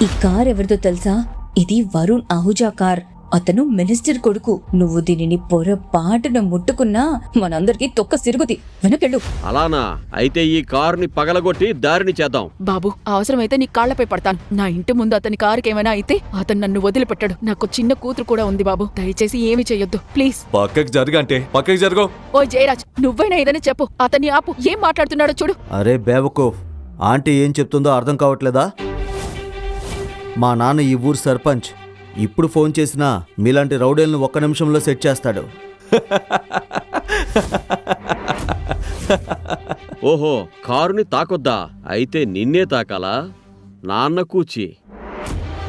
S7: ఈ కార్ ఎవరిదో తెలుసా? ఇది వరుణ్ అహూజా కార్. అతను మినిస్టర్ కొడుకు. నువ్వు దీనిని పొరపాటున ముట్టుకున్నా మనందరికీ తొక్క సిరుగుతి. వెనకెళ్ళు.
S5: అలానా? అయితే ఈ కారుని పగలగొట్టి దారిని చేద్దాం.
S2: బాబు, అవసరమైతే నీ కాళ్లపై పడతాను. నా ఇంటి ముందు అతని కారుకేమైనా అయితే అతను నన్ను వదిలిపెట్టాడు. నాకు చిన్న కూతురు కూడా ఉంది బాబు, దయచేసి ఏమి చెయ్యొద్దు ప్లీజ్.
S3: పక్కకి జరగంటే పక్కకి జరగో.
S2: ఓ జయరాజ్, నువ్వైనా ఏదైనా చెప్పు. అతన్ని ఆపు. ఏం మాట్లాడుతున్నాడో చూడు.
S6: అరే బేవకూఫ్, ఆంటీ ఏం చెప్తుందో అర్థం కావట్లేదా? మా నాన్న ఈ ఊరు సర్పంచ్. ఇప్పుడు ఫోన్ చేసినా మీలాంటి రౌడీలను 1 నిమిషంలో సెట్ చేస్తాడు.
S5: ఓహో, కారుని తాకొద్దా? అయితే నిన్నే తాకాలా? నాన్న కూచి.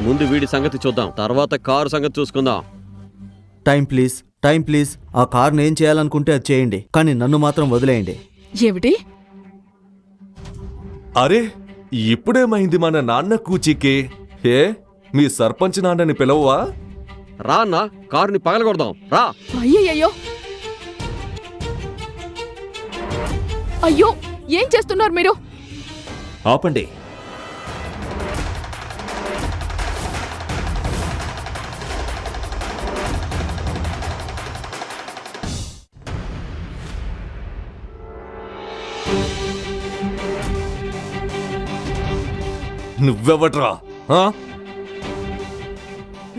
S5: ముందు వీడి సంగతి చూద్దాం, తర్వాత కారు సంగతి చూసుకుందాం.
S6: Time please, time please. ఆ కార్ని ఏం చేయాలనుకుంటే అది చేయండి, కానీ నన్ను మాత్రం వదిలేయండి.
S2: ఏమిటి?
S3: అరే, ఇప్పుడేమైంది మన నాన్న కూచికి? హే, మీ సర్పంచ్ నాన్నని పిలవవా?
S5: రా అన్న, కారుని పగలగొడదాం రా.
S2: అయ్యయ్యో, అయ్యో, ఏం చేస్తున్నారు మీరు?
S8: ఆపండి.
S3: నువ్వెవట్రా?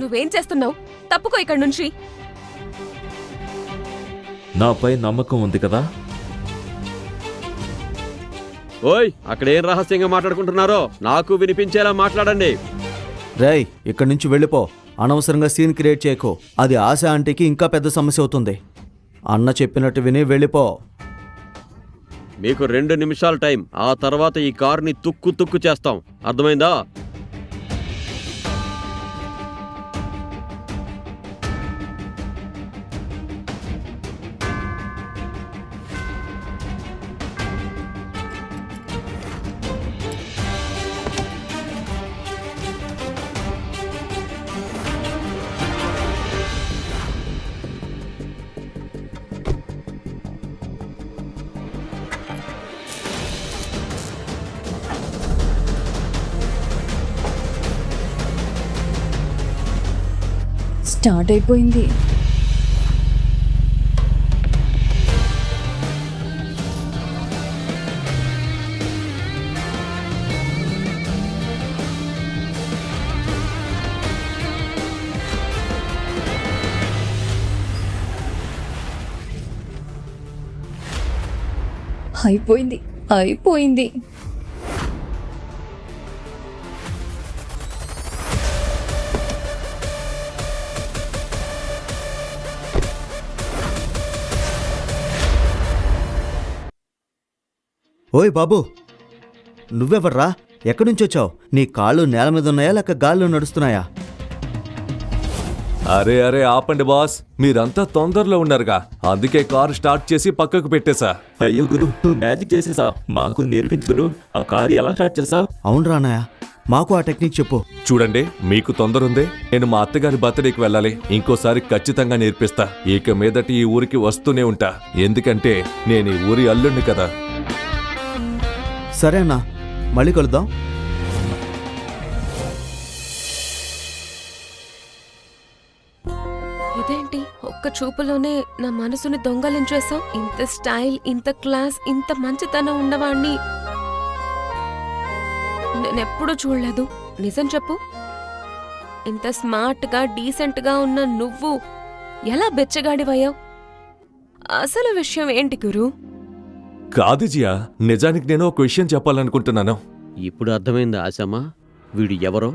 S1: నువ్వేం చేస్తున్నావు? తప్పుకో ఇక్కడి నుంచి.
S8: నాపై నమ్మకం ఉంది కదా?
S5: ఓయ్, అక్కడేం రహస్యంగా మాట్లాడుకుంటున్నారో నాకు వినిపించేలా మాట్లాడండి.
S6: రేయ్, ఇక్కడి నుంచి వెళ్ళిపో. అనవసరంగా సీన్ క్రియేట్ చేయకు. అది ఆశ ఆంటీకి ఇంకా పెద్ద సమస్య అవుతుంది. అన్న చెప్పినట్టు విని వెళ్ళిపో.
S5: మీకు 2 నిమిషాల టైం. ఆ తర్వాత ఈ కారుని తుక్కు తుక్కు చేస్తాం, అర్థమైందా?
S7: స్టార్ట్ అయిపోయింది. అయిపోయింది, అయిపోయింది.
S6: ఓయ్ బాబు, నువ్వెవర్రా? ఎక్కడి నుంచి వచ్చావు? నీ కాళ్ళు నేల మీద ఉన్నాయా లేక గాల్లో నడుస్తున్నాయా?
S3: అరే అరే ఆపండి బాస్, మీరంతా తొందరలో ఉన్నారుగా, అందుకే కారు స్టార్ట్ చేసి పక్కకు పెట్టేశా.
S8: అయ్యో గురు, మ్యాజిక్ చేసేసా, మాకు నేర్పించు గురు. ఆ కారు ఎలా స్టార్ట్ చేసావు?
S6: అవునరా అన్నయ్య, మాకు ఆ టెక్నిక్ చెప్పు.
S3: చూడండి, మీకు తొందర ఉంది, నేను మా అత్తగారి బర్త్డేకి వెళ్ళాలి. ఇంకోసారి ఖచ్చితంగా నేర్పిస్తా. ఇక మీదటి ఈ ఊరికి వస్తూనే ఉంటా, ఎందుకంటే నేను ఈ ఊరి అల్లుణ్ణి కదా.
S6: సరే అన్నా, మళ్ళీ కలుద్దాం.
S1: ఇదేంటి, ఒక్క చూపులోనే నా మనసుని దొంగలించేసావు? ఇంత స్టైల్, ఇంత క్లాస్, ఇంత మంచితనం ఉన్నవాణ్ణి నేనెప్పుడూ చూడలేదు. నిజం చెప్పు, ఇంత స్మార్ట్ గా డీసెంట్ గా ఉన్న నువ్వు ఎలా బెచ్చగాడివయ్యావు? అసలు విషయం ఏంటి గురు?
S3: కాదు జియా, నిజానికి నేను ఒక విషయం చెప్పాలనుకుంటున్నాను.
S5: ఇప్పుడు అర్థమైంది ఆశమ్మ, వీడు ఎవరో?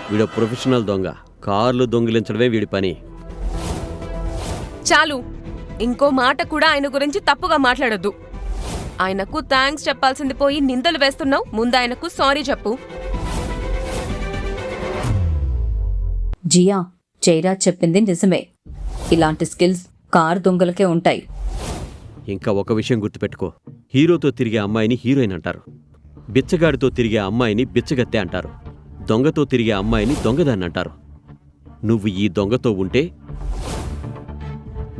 S5: వీడు ప్రొఫెషనల్ దొంగ. కార్లు దొంగిలించడమే వీడి పని.
S1: చాలు, ఇంకో మాట కూడా ఆయన గురించి తప్పుగా మాట్లాడొద్దు. ఆయనకు థ్యాంక్స్ చెప్పాల్సింది పోయి నిందలు వేస్తున్నావు. ముందు ఆయనకు సారీ చెప్పు.
S7: జియా, జయరాజ్ చెప్పింది నిజమే. ఇలాంటి స్కిల్స్ కార్ దొంగలకే ఉంటాయి.
S5: ఇంకా ఒక విషయం గుర్తుపెట్టుకో, హీరోతో తిరిగే అమ్మాయిని హీరోయిన్ అంటారు, బిచ్చగాడితో తిరిగే అమ్మాయిని బిచ్చగత్తె అంటారు, దొంగతో తిరిగే అమ్మాయిని దొంగదాన్ని అంటారు. నువ్వు ఈ దొంగతో ఉంటే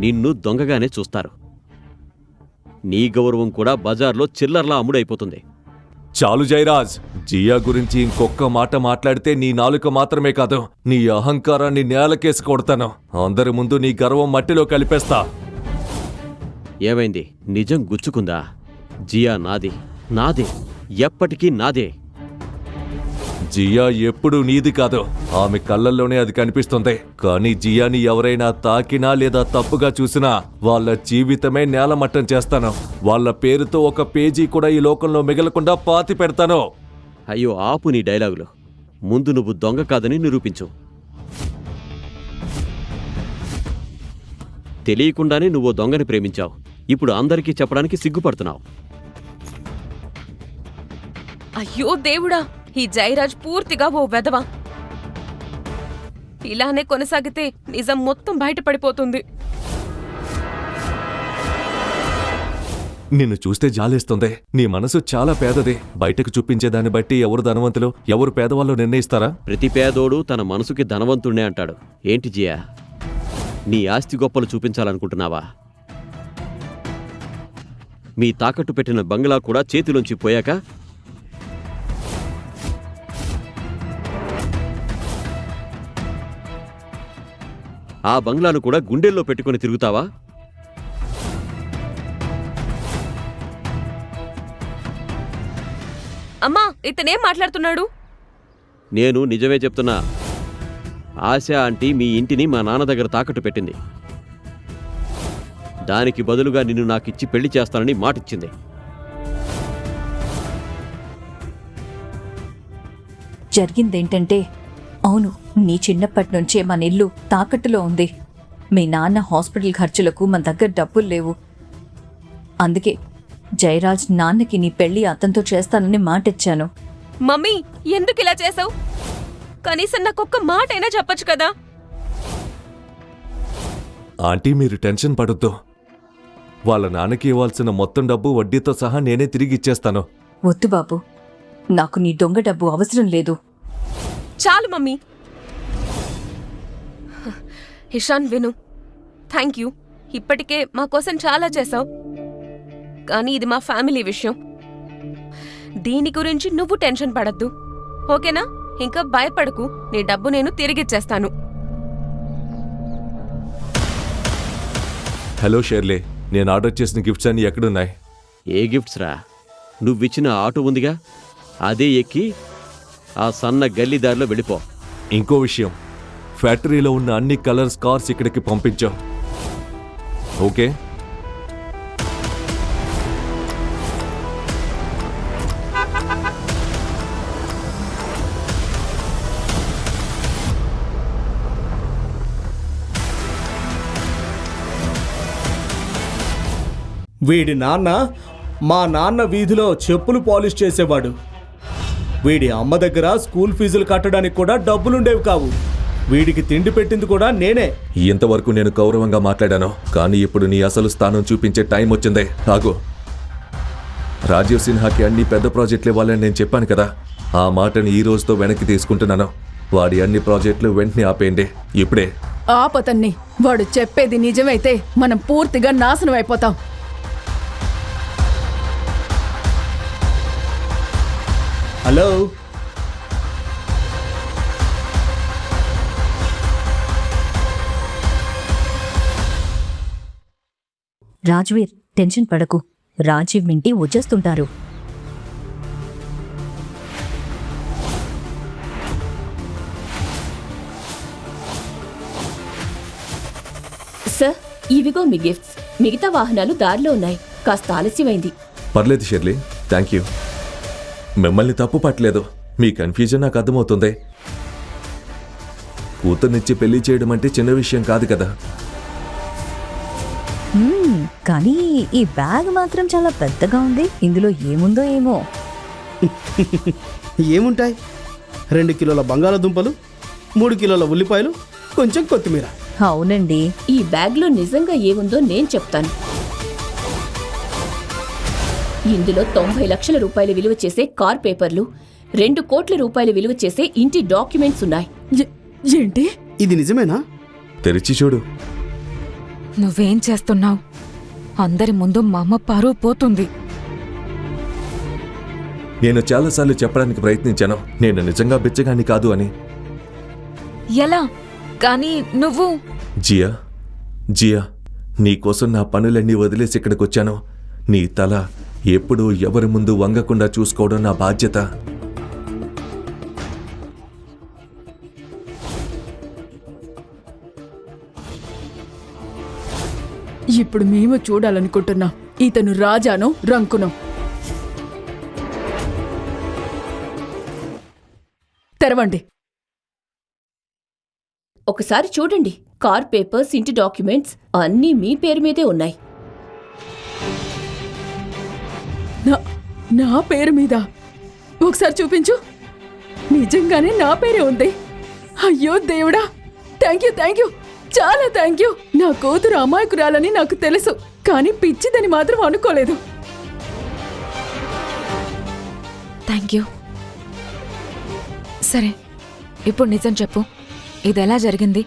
S5: నిన్ను దొంగగానే చూస్తారు. నీ గౌరవం కూడా బజార్లో చిల్లర్లా అమ్ముడైపోతుంది.
S3: చాలు జయరాజ్, జియా గురించి ఇంకొక్క మాట మాట్లాడితే నీ నాలుక మాత్రమే కాదు, నీ అహంకారాన్ని నేలకేసి కొడతాను. అందరి ముందు నీ గర్వం మట్టిలో కలిపేస్తా.
S5: ఏమైంది, నిజం గుచ్చుకుందా? జియా నాది, నాదే, ఎప్పటికీ నాదే.
S3: జియా ఎప్పుడు నీది కాదు, ఆమె కళ్ళల్లోనే అది కనిపిస్తుంది. కానీ జియాని ఎవరైనా తాకినా లేదా తప్పుగా చూసినా వాళ్ళ జీవితమే నేలమట్టం చేస్తాను. వాళ్ళ పేరుతో ఒక పేజీ కూడా ఈ లోకంలో మిగలకుండా పాతి పెడతాను.
S5: అయ్యో ఆపు నీ డైలాగులు. ముందు నువ్వు దొంగ కాదని నిరూపించు. తెలియకుండానే నువ్వు దొంగని ప్రేమించావు. ఇప్పుడు అందరికీ చెప్పడానికి సిగ్గుపడుతున్నావు.
S1: అయ్యో దేవుడా, ఈ జయరాజ్ పూర్తిగా ఓ వెధవ. ఇలానే కొనసాగితే నిజం మొత్తం బయటపడిపోతుంది.
S3: నిన్ను చూస్తే జాలేస్తుంది. నీ మనసు చాలా పేదది. బయటకు చూపించేదాన్ని బట్టి ఎవరు ధనవంతులు, ఎవరు పేదవాళ్ళు నిర్ణయిస్తారా?
S5: ప్రతి పేదోడు తన మనసుకి ధనవంతుడినే అంటాడు. ఏంటి జియా, నీ ఆస్తి గొప్పలు చూపించాలనుకుంటున్నావా? మీ తాకట్టు పెట్టిన బంగ్లా కూడా చేతిలోంచి పోయాక ఆ బంగ్లాను కూడా గుండెల్లో పెట్టుకుని తిరుగుతావా?
S1: అమ్మా, ఇతనేం మాట్లాడుతున్నాడు?
S5: నేను నిజమే చెప్తున్నా. ఆశ ఆంటీ మీ ఇంటిని మా నాన్న దగ్గర తాకట్టు పెట్టింది. దానికి బదులుగా నిన్ను నాకిచ్చి పెళ్లి చేస్తానని మాటిచ్చింది.
S7: జరిగిందేంటంటే, అవును, నీ చిన్నప్పటి నుంచే మన ఇల్లు తాకట్టులో ఉంది. మీ నాన్న హాస్పిటల్ ఖర్చులకు మన దగ్గర డబ్బులు లేవు. అందుకే జయరాజ్ నాన్నకి నీ పెళ్లి అతనితో చేస్తానని మాటిచ్చాను.
S1: మమ్మీ, ఎందుకు ఇలా చేసావు? కనీసం నాకొక్క మాట అయినా చెప్పొచ్చు కదా.
S3: ఆంటీ, మీరు టెన్షన్ పడొద్దు. వాళ్ళ నాన్నకి ఇవ్వాల్సిన మొత్తం డబ్బు వడ్డీతో సహా నేనే తిరిగి ఇచ్చేస్తాను.
S7: వద్దు బాబు, నాకు నీ దొంగ డబ్బు అవసరం లేదు.
S1: చాలు మమ్మీ. ఇషాన్, విను, థ్యాంక్ యూ. ఇప్పటికే మా కోసం చాలా చేసావు. కానీ ఇది మా ఫ్యామిలీ విషయం. దీని గురించి నువ్వు టెన్షన్ పడద్దు, ఓకేనా? ఇంకా భయపడకు. నీ డబ్బు నేను తిరిగిచ్చేస్తాను.
S3: హలో షెర్లీ, నేను ఆర్డర్ చేసిన గిఫ్ట్స్ అన్ని ఎక్కడున్నాయి?
S5: ఏ గిఫ్ట్స్ రా? నువ్విచ్చిన ఆటో ఉందిగా, అదే ఎక్కి ఆ సన్న గల్లీదారిలో వెళ్ళిపో.
S3: ఇంకో విషయం, ఫ్యాక్టరీలో ఉన్న అన్ని కలర్స్ కార్స్ ఇక్కడికి పంపించాం, ఓకే?
S10: వీడి నాన్న మా నాన్న వీధిలో చెప్పులు పాలిష్ చేసేవాడు. వీడి అమ్మ దగ్గర స్కూల్ ఫీజులు కట్టడానికి కూడా డబ్బులుండేవి కావు. వీడికి తిండి పెట్టింది కూడా నేనే.
S3: ఇంతవరకు నేను గౌరవంగా మాట్లాడాను, కానీ ఇప్పుడు నీ అసలు స్థానం చూపించే టైం వచ్చిందే. ఆగు. రాజీవ్ సిన్హాకి అన్ని పెద్ద ప్రాజెక్టులు ఇవ్వాలని నేను చెప్పాను కదా, ఆ మాటని ఈ రోజుతో వెనక్కి తీసుకుంటున్నాను. వాడి అన్ని ప్రాజెక్టులు వెంటనే ఆపేయండి ఇప్పుడే.
S2: ఆపతన్ని. వాడు చెప్పేది నిజమైతే మనం పూర్తిగా నాశనం అయిపోతాం.
S10: హలో,
S7: రాజ్వీర్, టెన్షన్ పడకు. రాజీవ్ వింటి వచ్చేస్తుంటారు.
S4: సార్, ఇవిగో మీ గిఫ్ట్స్. మిగతా వాహనాలు దారిలో ఉన్నాయి. కాస్త ఆలస్యమైంది.
S3: పర్లేదు షెర్లీ, థ్యాంక్ యూ. మిమ్మల్ని తప్పు పట్టలేదు. మీ కన్ఫ్యూజన్ నాకు అర్థమవుతుంది. కూతుర్నిచ్చి పెళ్లి చేయడం అంటే చిన్న విషయం కాదు కదా.
S7: కానీ ఈ బ్యాగ్ మాత్రం చాలా పెద్దగా ఉంది. ఇందులో ఏముందో ఏమో.
S11: ఏముంటాయి? 2 కిలోల బంగాళాదుంపలు, 3 కిలోల ఉల్లిపాయలు, కొంచెం కొత్తిమీర.
S7: అవునండి.
S4: ఈ బ్యాగ్లో నిజంగా ఏముందో నేను చెప్తాను. ఇందులో 90 లక్షల రూపాయల విలువ చేసే కార్ పేపర్లు, 2 కోట్ల రూపాయల విలువ చేసే ఇంటి డాక్యుమెంట్స్ ఉన్నాయి.
S2: ఏంటి?
S11: ఇది నిజమేనా?
S3: తెరిచి చూడు.
S1: నువ్వేం చేస్తున్నావు? అందరి ముందు మా అమ్మ పరువు పోతుంది.
S3: నేను చాలాసార్లు చెప్పడానికి ప్రయత్నించాను, నేను నిజంగా బిచ్చగాని కాదు అని.
S1: ఎలా? కానీ నువ్వు...
S3: జియా, నీకోసం నా పనులన్నీ వదిలేసి ఇక్కడికి వచ్చాను. నీ తల ఎప్పుడూ ఎవరి ముందు వంగకుండా చూసుకోవడం నా బాధ్యత.
S2: ఇప్పుడు మేము చూడాలనుకుంటున్నాం ఇతను రాజానో రంకునో. తెరవండి.
S4: ఒకసారి చూడండి. కార్ పేపర్స్, ఇంటి డాక్యుమెంట్స్ అన్నీ మీ పేరు మీదే ఉన్నాయి.
S2: నా పేరు మీద? ఒకసారి చూపించు. నిజంగానే నా పేరే ఉంది. అయ్యో దేవుడా, థ్యాంక్ యూ, చాలా థ్యాంక్ యూ. నా కూతురు అమాయకురాలని నాకు తెలుసు, కానీ పిచ్చిదని మాత్రం అనుకోలేదు.
S1: Thank you. సరే, ఇప్పుడు నిజం చెప్పు. ఇదెలా జరిగింది?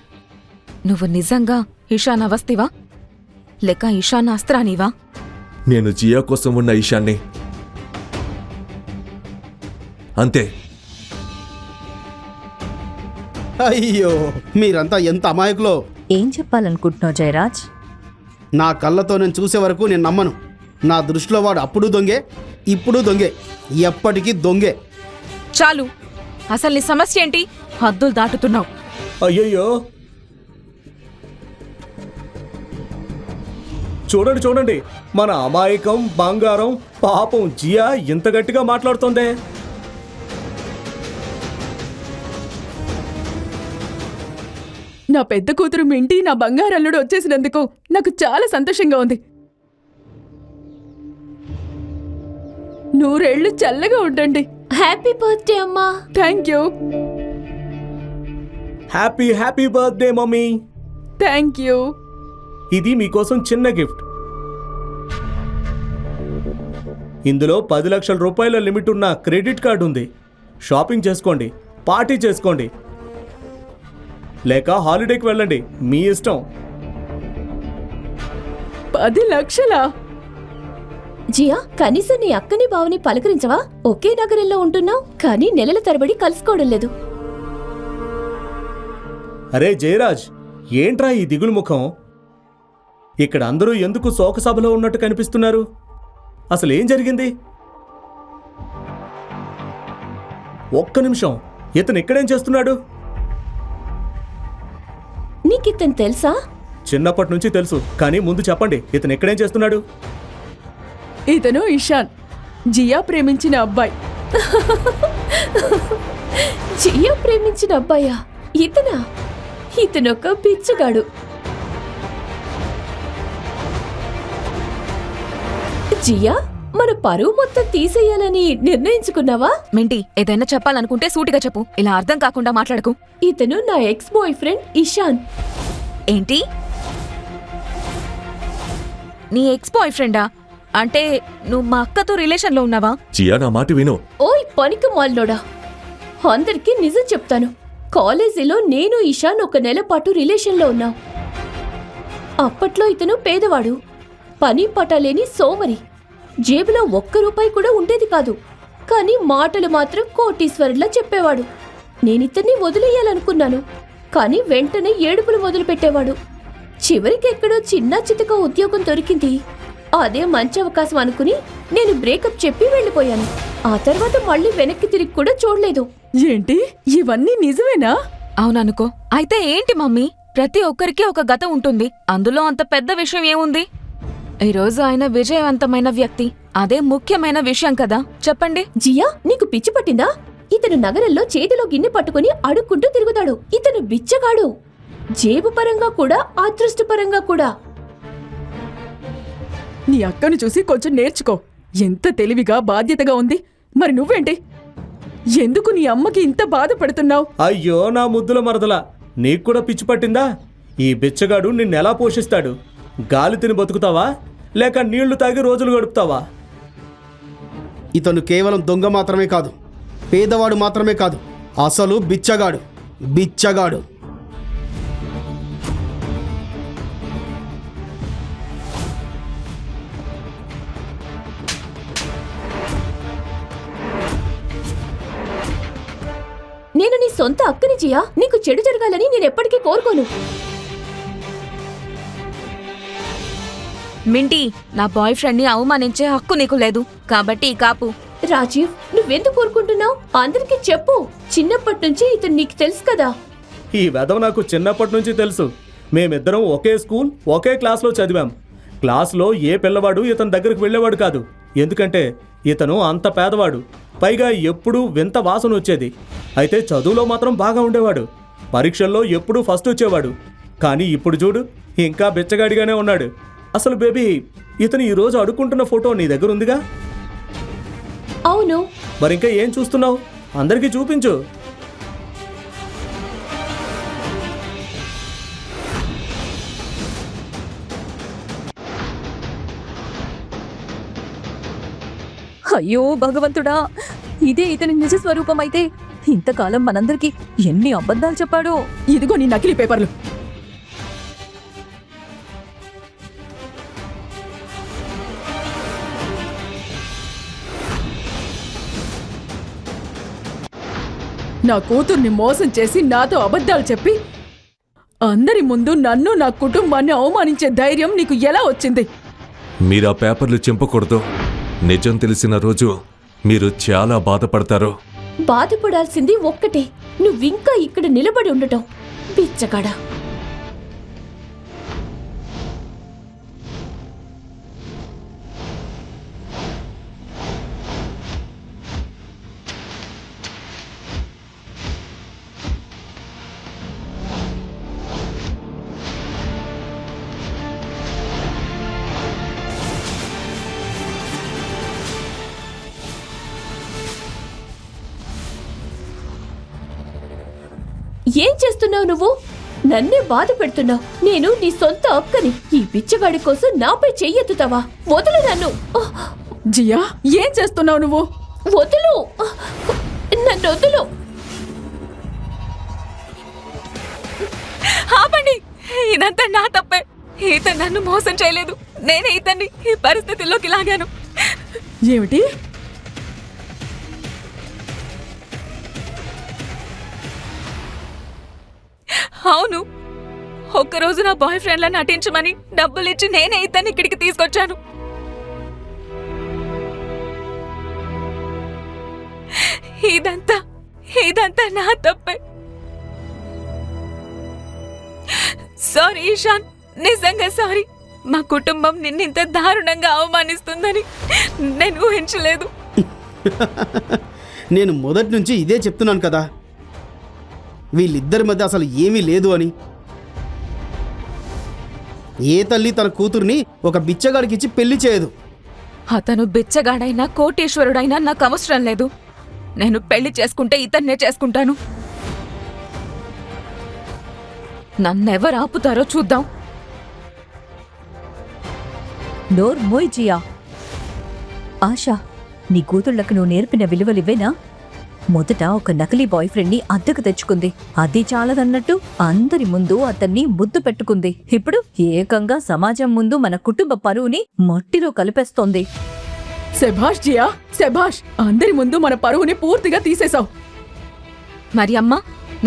S1: నువ్వు నిజంగా ఇషాన్ అవస్థివా లేక ఇషాన్ అస్త్రానివా?
S3: నేను జియా కోసం ఉన్న ఈశాన్ని. అంతే.
S11: అయ్యో, మీరంతా ఎంత అమాయకులో.
S7: ఏం చెప్పాలనుకుంటున్నావు జయరాజ్?
S11: నా కళ్ళతో నేను చూసే వరకు నేను నమ్మను. నా దృష్టిలో వాడు అప్పుడు దొంగే, ఇప్పుడు దొంగే, ఎప్పటికీ దొంగే.
S1: చాలు. అసలు నీ సమస్య ఏంటి? హద్దులు దాటుతున్నావు.
S10: అయ్యయ్యో, చూడండి, మన అమాయకం బంగారం పాపం జియా ఇంత గట్టిగా మాట్లాడుతోందే.
S2: నా పెద్ద కూతురు మింటి నా బంగారల్లుడు వచ్చేసినందుకు నాకు చాలా సంతోషంగా ఉంది. 100 ఏళ్ళు చల్లగా ఉండండి.
S4: హ్యాపీ బర్త్డే అమ్మా.
S2: Thank you.
S10: Happy birthday mummy.
S2: Thank you.
S10: ఇది మీకోసం చిన్న గిఫ్ట్. ఇందులో 10 లక్షల రూపాయల లిమిట్ ఉన్న క్రెడిట్ కార్డు ఉంది. షాపింగ్ చేసుకోండి, పార్టీ చేసుకోండి, లేక హాలిడేకి వెళ్ళండి, మీ ఇష్టం.
S2: 10 లక్షలా?
S4: జియా, కనీసం నీ అక్కని బావని పలకరించవా? ఒకే నగరంలో ఉంటున్నావు, కానీ నెలల తరబడి కలుసుకోవడం లేదు.
S10: అరే జయరాజ్, ఏంట్రా ఈ దిగులు ముఖం? ఇక్కడ అందరూ ఎందుకు శోకసభలో ఉన్నట్టు కనిపిస్తున్నారు? అసలు ఏం జరిగింది? ఒక్క నిమిషం, ఇతను ఇక్కడేం చేస్తున్నాడు?
S4: నీకితను తెలుసా?
S10: చిన్నప్పటి నుంచి తెలుసు, కానీ ముందు చెప్పండి, ఇతను ఎక్కడేం చేస్తున్నాడు?
S2: ఇతను ఇషాన్, జియా ప్రేమించిన అబ్బాయి.
S4: జియా ప్రేమించిన అబ్బాయా? ఇతనా? ఇతనొక బిచ్చగాడు. జియా, మన పరువు మొత్తం తీసేయాలని నిర్ణయించుకున్నావా?
S1: మింటి ఏదైనా చెప్పాలనుకుంటే సూటిగా చెప్పు, ఇలా అర్థం కాకుండా మాట్లాడకు.
S4: ఇతను నా ఎక్స్ బాయ్ ఫ్రెండ్ ఇషాన్.
S1: ఏంటి? నీ ఎక్స్ బాయ్ ఫ్రెండా? అంటే నువ్వు మా అక్కతో రిలేషన్లో ఉన్నావా?
S3: జియా, నా మాట విను.
S4: ఓయ్ పనికి మాల్లోడా, అందరికీ నిజం చెప్తాను. కాలేజీలో నేను ఇషాన్ ఒక నెల పాటు రిలేషన్లో ఉన్నాం. అప్పట్లో ఇతను పేదవాడు, పని పటలేని సోమరి, జేబులో ఒక్క రూపాయి కూడా ఉండేది కాదు. కానీ మాటలు మాత్రం కోటీశ్వరులా చెప్పేవాడు. నేనితన్ని వదిలేయాలనుకున్నాను, కానీ వెంటనే ఏడుపులు మొదలుపెట్టేవాడు. చివరికి ఎక్కడో చిన్న చితక ఉద్యోగం దొరికింది. అదే మంచి అవకాశం అనుకుని నేను బ్రేకప్ చెప్పి వెళ్ళిపోయాను. ఆ తర్వాత మళ్ళీ వెనక్కి తిరిగి కూడా చూడలేదు.
S2: ఏంటి, ఇవన్నీ నిజమేనా?
S1: అవుననుకో. అయితే ఏంటి మమ్మీ, ప్రతి ఒక్కరికి ఒక గతం ఉంటుంది, అందులో అంత పెద్ద విషయం ఏముంది? ఈరోజు ఆయన విజయవంతమైన వ్యక్తి, అదే ముఖ్యమైన విషయం కదా. చెప్పండి.
S4: జియా, నీకు పిచ్చి పట్టిందా? ఇతను నగరంలో చేతిలో గిన్నె పట్టుకుని అడుక్కుంటూ తిరుగుతాడు. ఇతను బిచ్చగాడు, జేబు పరంగా కూడా అదృష్టపరంగా కూడా.
S2: నీ అక్కను చూసి కొంచెం నేర్చుకో. ఎంత తెలివిగా బాధ్యతగా ఉంది. మరి నువ్వేంటి? ఎందుకు నీ అమ్మకి ఇంత బాధపడుతున్నావు?
S10: అయ్యో నా ముద్దుల మరదలా, నీకు కూడా పిచ్చి పట్టిందా? ఈ బిచ్చగాడు నిన్నెలా పోషిస్తాడు? గాలి తిని బతుకుతావా, లేక నీళ్లు తాగి రోజులు గడుపుతావా?
S11: ఇతను కేవలం దొంగ మాత్రమే కాదు, పేదవాడు మాత్రమే కాదు, అసలు బిచ్చగాడు. బిచ్చగాడు.
S4: నేను నీ సొంత అక్కని జియా. నీకు చెడు జరగాలని నేనెప్పటికీ కోరుకోను.
S1: మింటి, నా బాయ్ ఫ్రెండ్ ని అవమానించే హక్కు నీకు లేదు, కాబట్టి ఈ కాపు.
S4: రాజీవ్, నువ్వెందుకు కోరుకుంటున్నావు? అందరికీ చెప్పు. చిన్నప్పటి నుంచి ఇతను నీకు తెలుసు కదా.
S10: ఈ వెధవ నాకు చిన్నప్పటి నుంచి తెలుసు. మేమిద్దరం ఒకే స్కూల్, ఒకే క్లాస్లో చదివాం. క్లాస్లో ఏ పిల్లవాడు ఇతని దగ్గరకు వెళ్ళేవాడు కాదు, ఎందుకంటే ఇతను అంత పేదవాడు. పైగా ఎప్పుడూ వింత వాసన వచ్చేది. అయితే చదువులో మాత్రం బాగా ఉండేవాడు, పరీక్షల్లో ఎప్పుడూ ఫస్ట్ వచ్చేవాడు. కానీ ఇప్పుడు చూడు, ఇంకా బిచ్చగాడిగానే ఉన్నాడు. అసలు బేబీ, ఇతను ఈరోజు అడుక్కుంటున్న ఫోటో నీ దగ్గర ఉందిగా?
S4: అవును.
S10: మరింకా ఏం చూస్తున్నావు? అందరికీ చూపించు.
S7: అయ్యో భగవంతుడా, ఇదే ఇతని నిజ స్వరూపం అయితే ఇంతకాలం మనందరికీ ఎన్ని అబద్ధాలు చెప్పాడో.
S2: ఇదిగో నీ నకిలీ పేపర్లు. నా కూతుర్ని మోసం చేసి నాతో అబద్ధాలు చెప్పి అందరి ముందు నన్ను నా కుటుంబాన్ని అవమానించే ధైర్యం నీకు ఎలా వచ్చింది?
S3: మీరు ఆ పేపర్లు చింపకూడదు. నిజం తెలిసిన రోజు మీరు చాలా బాధపడతారు.
S4: బాధపడాల్సింది ఒక్కటే, నువ్వింకా ఇక్కడ నిలబడి ఉండటం. పిచ్చగాడా. ఏం చేస్తున్నావు నువ్వు? నన్నే బాధ పెడుతున్నావు. నేను నీ సొంత అక్కని. ఈ పిచ్చగాడి కోసం నాపై చెయ్యెత్తుతావా? వదులు నన్ను.
S2: జియా, ఏం చేస్తున్నావు నువ్వు?
S4: వదులు, నన్ను వదులు.
S1: ఆపండి, ఇదంతా నా తప్పే. ఇతను నన్ను మోసం చేయలేదు, నేనే ఇతన్ని ఈ పరిస్థితుల్లోకి లాగాను.
S2: ఏమిటి?
S1: అవును, ఒక్కరోజు నా బాయ్ ఫ్రెండ్లా నటించమని డబ్బులిచ్చి నేనే ఇతన్ని ఇక్కడికి తీసుకొచ్చాను. ఇదంతా నా తప్పే. సారీ ఇషాన్, నిజంగా సారీ. మా కుటుంబం నిన్నింత దారుణంగా అవమానిస్తుందని నేను ఊహించలేదు.
S11: నేను మొదటి నుంచి ఇదే చెప్తున్నాను కదా, వీళ్ళిద్దరి మధ్య అసలు ఏమీ లేదు అని. ఏ తల్లి తన కూతుర్ని ఒక బిచ్చగాడికిచ్చి పెళ్లి చేయదు.
S1: అతను బిచ్చగాడైనా కోటీశ్వరుడైనా నాకు అవసరం లేదు. నేను పెళ్లి చేసుకుంటే ఇతన్నే చేసుకుంటాను. నన్నెవరు ఆపుతారో చూద్దాం.
S7: నోర్ మోయ్ జియా. ఆశా, నీ కూతుళ్లకు నువ్వు నేర్పిన విలువలివ్వేనా? మొదట ఒక నకిలీ బాయ్ ఫ్రెండ్ ని అద్దెకు తెచ్చుకుంది. అది చాలదన్నట్టు అందరి ముందు అతన్ని ముద్దు పెట్టుకుంది. ఇప్పుడు ఏకంగా సమాజం ముందు మన కుటుంబ పరువుని మట్టిలో కలిపేస్తోంది.
S2: శభాష్ జియా, శభాష్. అందరి ముందు మన పరువుని పూర్తిగా తీసేశావు.
S1: మరి అమ్మా,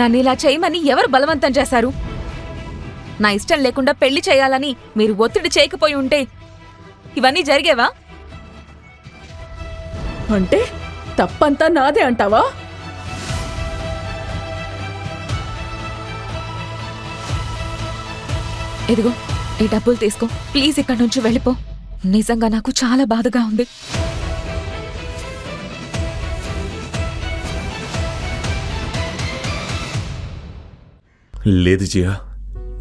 S1: నన్నిలా చేయమని ఎవరు బలవంతం చేశారు? నా ఇష్టం లేకుండా పెళ్లి చేయాలని మీరు ఒత్తిడి చేయకపోయి ఉంటే ఇవన్నీ జరిగేవా?
S2: అంటే తప్పంతా నాదే అంటావా?
S1: ఇదిగో ఈ డబ్బులు తీసుకో. ప్లీజ్ ఇక్కడి నుంచి వెళ్ళిపో. నిజంగా నాకు చాలా బాధగా ఉంది.
S3: లేదు జియా,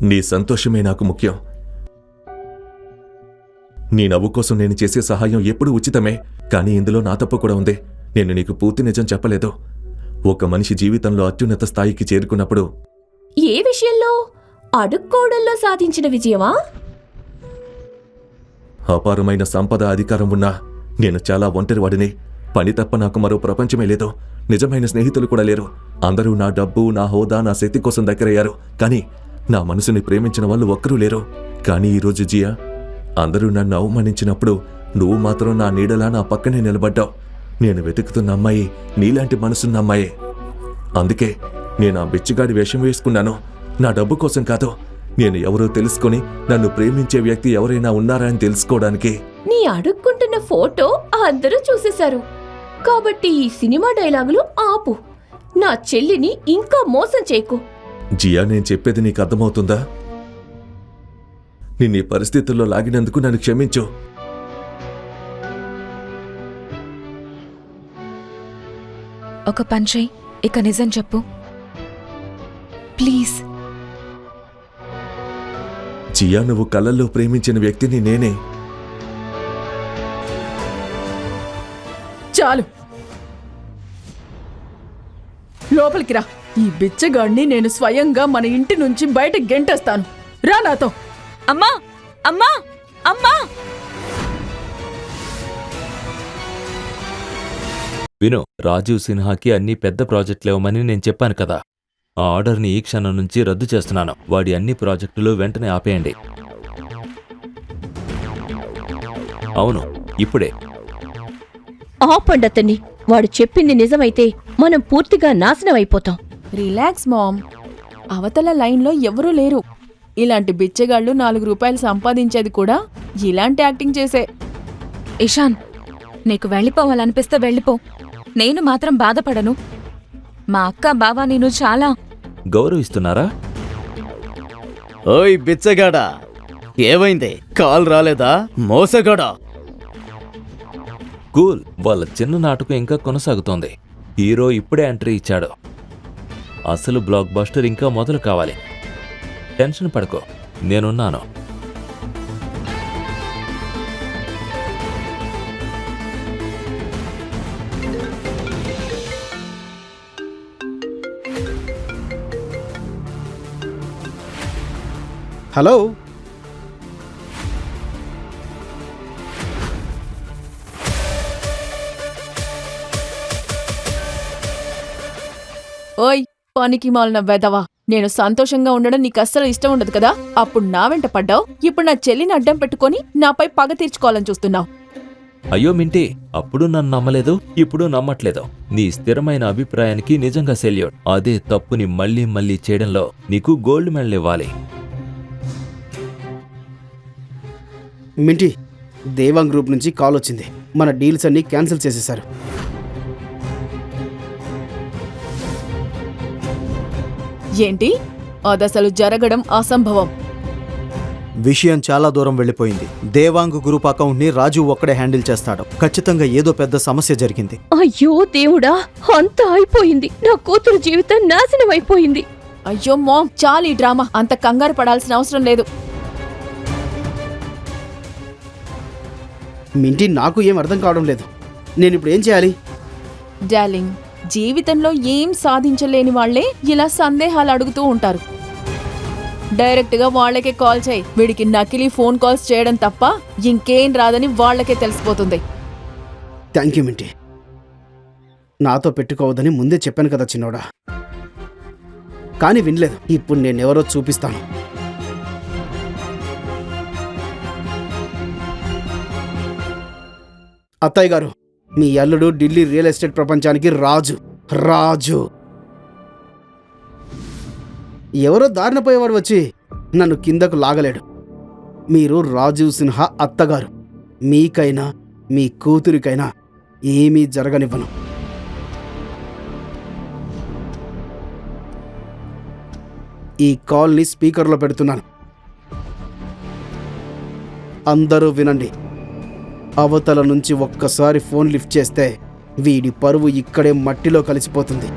S3: నీ సంతోషమే నాకు ముఖ్యం. నీ నవ్వు కోసం నేను చేసే సహాయం ఎప్పుడూ ఉచితమే. కానీ ఇందులో నా తప్పు కూడా ఉంది. నేను నీకు పూర్తి నిజం చెప్పలేదు. ఒక మనిషి జీవితంలో అత్యున్నత స్థాయికి చేరుకున్నప్పుడు
S4: ఏ విషయంలో? అడుక్కోవడంలో సాధించిన విజయమా?
S3: అపారమైన సంపద, అధికారం ఉన్నా నేను చాలా ఒంటరివాడిని. పని తప్ప నాకు మరో ప్రపంచమే లేదు. నిజమైన స్నేహితులు కూడా లేరు. అందరూ నా డబ్బు, నా హోదా, నా శక్తి కోసం దగ్గరయ్యారు. కానీ నా మనసుని ప్రేమించిన వాళ్ళు ఒక్కరూ లేరు. కానీ ఈరోజు జియా, అందరూ నన్ను అవమానించినప్పుడు నువ్వు మాత్రం నా నీడలా నా పక్కనే నిలబడ్డావు. నేను వెతుకుతున్న అమ్మాయి నీలాంటి మనసున్న అమ్మాయే. అందుకే నేను ఆ బిచ్చగాడి వేషం వేసుకున్నాను. నా డబ్బు కోసం కాదు, నేను ఎవరో తెలుసుకొని నన్ను ప్రేమించే వ్యక్తి ఎవరైనా ఉన్నారా అని తెలుసుకోవడానికి.
S4: నీ అడుక్కుంటున్న ఫోటో అందరూ చూసేశారు కాబట్టి ఈ సినిమా డైలాగులు ఆపు. నా చెల్లిని ఇంకా మోసం చేయకు.
S3: జియా, నేను చెప్పేది నీకు అర్థమవుతుందా? నిన్ను ఈ పరిస్థితుల్లో లాగినందుకు నన్ను క్షమించు.
S1: ఒక పని చెయ్యి, ఇక నిజం చెప్పు ప్లీజ్.
S3: జియా, నువ్వు కలల్లో ప్రేమించిన వ్యక్తిని నేనే.
S2: చాలు, లోపలికి రా. ఈ బిచ్చగాడిని నేను స్వయంగా మన ఇంటి నుంచి బయట గెంటేస్తాను. రా నాతో.
S1: అమ్మా, అమ్మా, అమ్మా!
S8: విను, రాజీవ్ సిన్హాకి అన్ని పెద్ద ప్రాజెక్టులేవమని నేను చెప్పాను కదా. ఆ ఆర్డర్ని ఈ క్షణం నుంచి రద్దు చేస్తున్నాను. వాడి అన్ని ప్రాజెక్టులు వెంటనే ఆపేయండి. అవును, ఇప్పుడే.
S4: ఆపండి అతన్ని. వాడు చెప్పింది నిజమైతే మనం పూర్తిగా నాశనం అయిపోతాం.
S2: Relax mom. అవతల లైన్లో ఎవరూ లేరు. ఇలాంటి బిచ్చగాళ్ళు 4 రూపాయలు సంపాదించేది కూడా ఇలాంటి యాక్టింగ్ చేసే.
S1: ఇషాన్, నీకు వెళ్ళిపోవాలనిపిస్తే వెళ్ళిపో. నేను మాత్రం బాధపడను. మా అక్క, బావ నేను చాలా
S8: గౌరవిస్తున్నారా?
S11: ఓయ్ బిచ్చగాడా, ఏమైంది? కాల్ రాలేదా? మోసగాడా.
S8: కూల్. వాళ్ళ చిన్న నాటకం ఇంకా కొనసాగుతోంది. హీరో ఇప్పుడే ఎంట్రీ ఇచ్చాడు. అసలు బ్లాక్ బస్టర్ ఇంకా మొదలు కావాలి. టెన్షన్ పడుకో, నేనున్నాను.
S11: హలో,
S2: ఓయ్ పనికి మాలిన వెదవా, నేను సంతోషంగా ఉండడం నీకు అస్సలు ఇష్టం ఉండదు కదా. అప్పుడు నా వెంట పడ్డావు. ఇప్పుడు నా చెల్లిని అడ్డం పెట్టుకొని నాపై పగ తీర్చుకోవాలని చూస్తున్నావు.
S8: అయ్యో మింటి, అప్పుడు నన్ను నమ్మలేదు, ఇప్పుడు నమ్మట్లేదు. నీ స్థిరమైన అభిప్రాయానికి నిజంగా సెల్యూట్. అదే తప్పుని మళ్ళీ మళ్ళీ చేయడంలో నీకు గోల్డ్ మెడల్ ఇవ్వాలి.
S11: మింటి, దేవాంగ్ గ్రూప్ నుంచి కాల్ వచ్చింది. మన డీల్స్ అన్ని క్యాన్సిల్ చేసేశారు.
S2: ఏంటి? అదసలు జరగడం అసంభవం.
S6: విషయం చాలా దూరం వెళ్ళిపోయింది. దేవాంగ్ గ్రూప్ అకౌంట్ని రాజు ఒక్కడే హ్యాండిల్ చేస్తాడు. ఖచ్చితంగా ఏదో పెద్ద సమస్య జరిగింది.
S4: అయ్యో దేవుడా, అంతా అయిపోయింది. నా కూతురు జీవితం నాశనం అయిపోయింది.
S2: అయ్యో మామ్, చాలు ఈ డ్రామా. అంత కంగారు పడాల్సిన అవసరం లేదు.
S11: మింటి నాకు ఏం అర్థం కావడం లేదు. నేను ఇప్పుడు ఏం చేయాలి?
S2: డార్లింగ్, జీవితంలో ఏం సాధించలేని వాళ్లే ఇలా సందేహాలు అడుగుతూ ఉంటారు. డైరెక్ట్గా వాళ్ళకే కాల్ చేయి. వీడికి నకిలీ ఫోన్ కాల్స్ చేయడం తప్ప ఇంకేం రాదని వాళ్ళకే తెలిసిపోతుంది.
S11: థ్యాంక్ యూ మింటి. నాతో పెట్టుకోవద్దని ముందే చెప్పాను కదా చిన్నోడా, కానీ వినలేదు. ఇప్పుడు నేనెవరో చూపిస్తాను. అత్తయ్య గారు, మీ అల్లుడు ఢిల్లీ రియల్ ఎస్టేట్ ప్రపంచానికి రాజు. రాజు ఎవరో దారిన పోయేవాడు వచ్చి నన్ను కిందకు లాగలేడు. మీరు రాజీవ్ సిన్హా అత్తగారు. మీకైనా మీ కూతురికైనా ఏమీ జరగనివ్వను. ఈ కాల్ని స్పీకర్లో పెడుతున్నాను. అందరూ వినండి. అవతల నుంచి ఒక్కసారి ఫోన్ లిఫ్ట్ చేస్తే వీడి పరువు ఇక్కడే మట్టిలో కలిసిపోతుంది.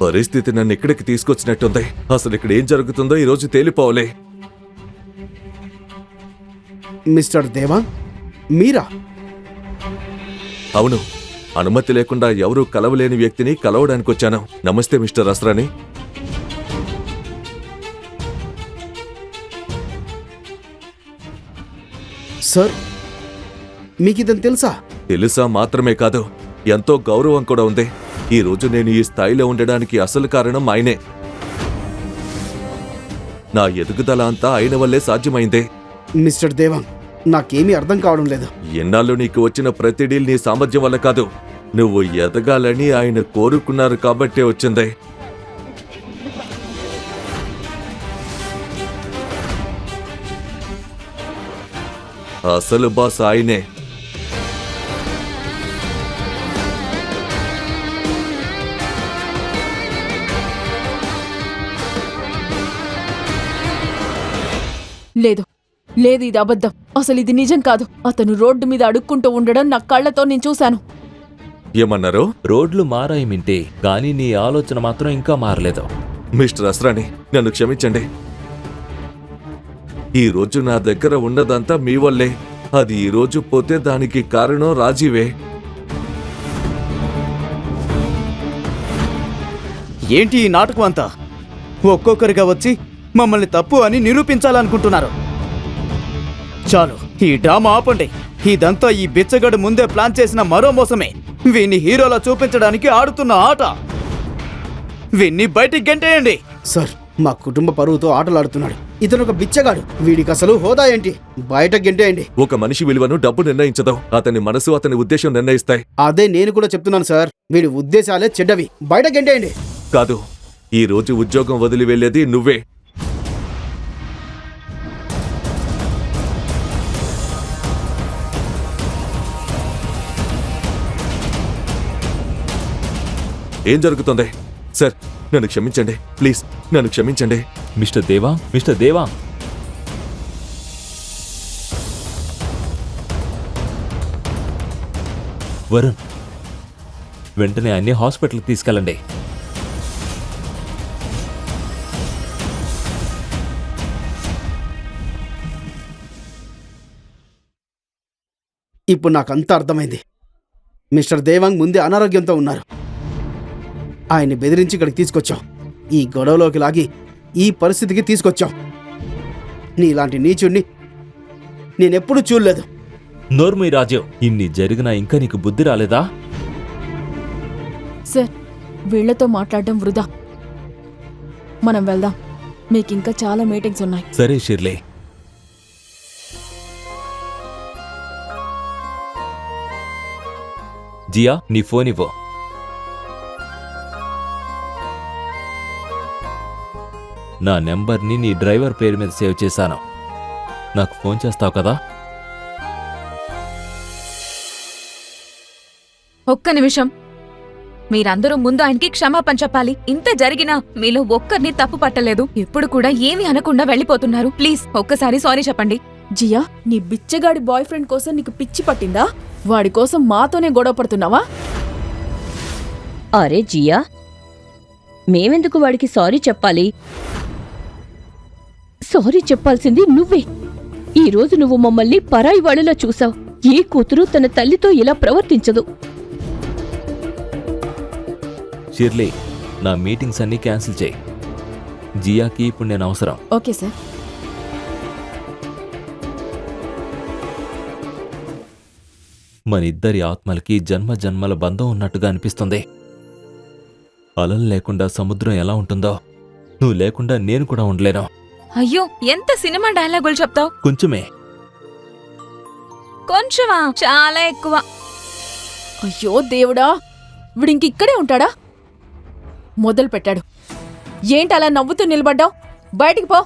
S3: పరిస్థితి నన్ను ఇక్కడికి తీసుకొచ్చినట్టుంది. అసలు ఇక్కడ ఏం జరుగుతుందో ఈరోజు తేలిపోవలే.
S11: మిస్టర్ దేవా, మీరా?
S3: అవును, అనుమతి లేకుండా ఎవరూ కలవలేని వ్యక్తిని కలవడానికి వచ్చాను. నమస్తే మిస్టర్ అస్రాని.
S11: సార్, మీకు ఇదని తెలుసా?
S3: తెలుసా మాత్రమే కాదు, ఎంతో గౌరవం కూడా ఉంది. ఈ రోజు నేను ఈ స్థాయిలో ఉండడానికి అసలు కారణం ఆయనే. నా ఎదుగుదల అంతా ఆయన వల్లే సాధ్యమైందే.
S11: మిస్టర్ దేవాంగ్, నాకేమీ అర్థం కావడం లేదు.
S3: ఎన్నాళ్ళు నీకు వచ్చిన ప్రతి డీల్ నీ సామర్థ్యం వల్ల కాదు, నువ్వు ఎదగాలని ఆయన కోరుకున్నారు కాబట్టే వచ్చింది. అసలు బాస్ ఆయనే.
S2: లేదు లేదు, ఇది అబద్ధం. అసలు ఇది నిజం కాదు. అతను రోడ్డు మీద అడుక్కుంటూ ఉండడం నా కళ్ళతో నేను చూశాను.
S3: ఏమన్నారు?
S8: రోడ్లు మారాయి మింటే, కానీ నీ ఆలోచన మాత్రం ఇంకా మారలేదు.
S3: మిస్టర్ అస్రాని, నన్ను క్షమించండి. ఈ రోజు నా దగ్గర ఉన్నదంతా మీ వల్లే. అది ఈ రోజు పోతే దానికి కారణం రాజీవే.
S12: ఏంటి ఈ నాటకం అంతా? ఒక్కొక్కరిగా వచ్చి మమ్మల్ని తప్పు అని నిరూపించాలనుకుంటున్నారు. చాలు, ఈ డ్రామా ఆపండి. ఇదంతా ఈ బిచ్చగడు ముందే ప్లాన్ చేసిన మరో మోసమే. వీణ్ణి హీరోలా చూపించడానికి ఆడుతున్న ఆట. వీణ్ణి బయటికి గెంటేయండి.
S11: సార్, మా కుటుంబ పరువుతో ఆటలాడుతున్నాడు. ఇతను ఒక బిచ్చగాడు. వీడికి అసలు హోదా ఏంటి? బయట గెంటేయండి.
S3: ఒక మనిషి విలువను డబ్బు నిర్ణయించదు, అతని మనసు అతని ఉద్దేశం నిర్ణయిస్తాయి.
S11: అదే నేను కూడా చెప్తున్నాను సార్. వీడి ఉద్దేశాలే చెడ్డవి. బయట గెంటేయండి.
S3: కాదు, ఈ రోజు ఉద్యోగం వదిలి వెళ్ళేది నువ్వే. ఏం జరుగుతుంది? సార్, నన్ను క్షమించండి, ప్లీజ్ నన్ను క్షమించండి.
S8: మిస్టర్ దేవా, మిస్టర్ దేవా, వరుణ్, వెంటనే అన్ని హాస్పిటల్కి తీసుకెళ్ళండి.
S11: ఇప్పుడు నాకంతా అర్థమైంది. మిస్టర్ దేవాంగ్ ముందే అనారోగ్యంతో ఉన్నారు. ఆయన్ని బెదిరించి ఇక్కడికి తీసుకొచ్చాం. ఈ గొడవలోకి లాగి ఈ పరిస్థితికి తీసుకొచ్చాం. నీలాంటి నీచుణ్ణి నేనెప్పుడూ చూడలేదు.
S8: నోర్మీ రాజు, ఇన్ని జరిగినా ఇంకా నీకు బుద్ధి రాలేదా?
S2: సార్, వీళ్లతో మాట్లాడడం వృధా. మనం వెళ్దాం. మీకింకా చాలా మీటింగ్స్ ఉన్నాయి.
S8: సరే షిర్లీ. జియా, నీ ఫోన్ ఇవ్వు. నా నెంబర్ని నీ డ్రైవర్ పేరు మీద సేవ్ చేశాను. నాకు ఫోన్ చేస్తావు కదా?
S1: ఒక్క నిమిషం. మీరందరూ ముందు ఆయనకి క్షమాపణ చెప్పాలి. ఇంత జరిగినా మీలో ఒక్కరిని తప్పు పట్టలేదు. ఇప్పుడు కూడా ఏమీ అనకుండా వెళ్ళిపోతున్నారు. ప్లీజ్ ఒక్కసారి సారీ చెప్పండి.
S2: జియా, నీ బిచ్చగాడి బాయ్ ఫ్రెండ్ కోసం నీకు పిచ్చి పట్టిందా? వాడి కోసం మాతోనే గొడవ పడుతున్నావా?
S4: అరే జియా, మేమెందుకు వాడికి సారీ చెప్పాలి? సారీ చెప్పాల్సింది నువ్వే. ఈరోజు నువ్వు మమ్మల్ని పరాయి వాళ్ళలా చూసావు. ఏ కూతురు తన తల్లితో ఇలా ప్రవర్తించదు.
S8: షిర్లీ, నా మీటింగ్స్ అన్నీ క్యాన్సిల్ చేయి. జియాకి ఇప్పుడు నేను అవసరం.
S2: Okay sir.
S8: మన ఇద్దరి ఆత్మలకి జన్మ జన్మల బంధం ఉన్నట్టుగా అనిపిస్తుంది. అలలు లేకుండా సముద్రం ఎలా ఉంటుందో, నువ్వు లేకుండా నేను కూడా ఉండలేను.
S1: అయ్యో, ఎంత సినిమా డైలాగులు చెప్తావు.
S8: కొంచెమే.
S1: కొంచెమా? చాలా ఎక్కువ.
S2: అయ్యో దేవుడా, వీడింకిక్కడే ఉంటాడా? మొదలు పెట్టాడు. ఏంటి అలా నవ్వుతూ నిలబడ్డావు? బయటికి పో.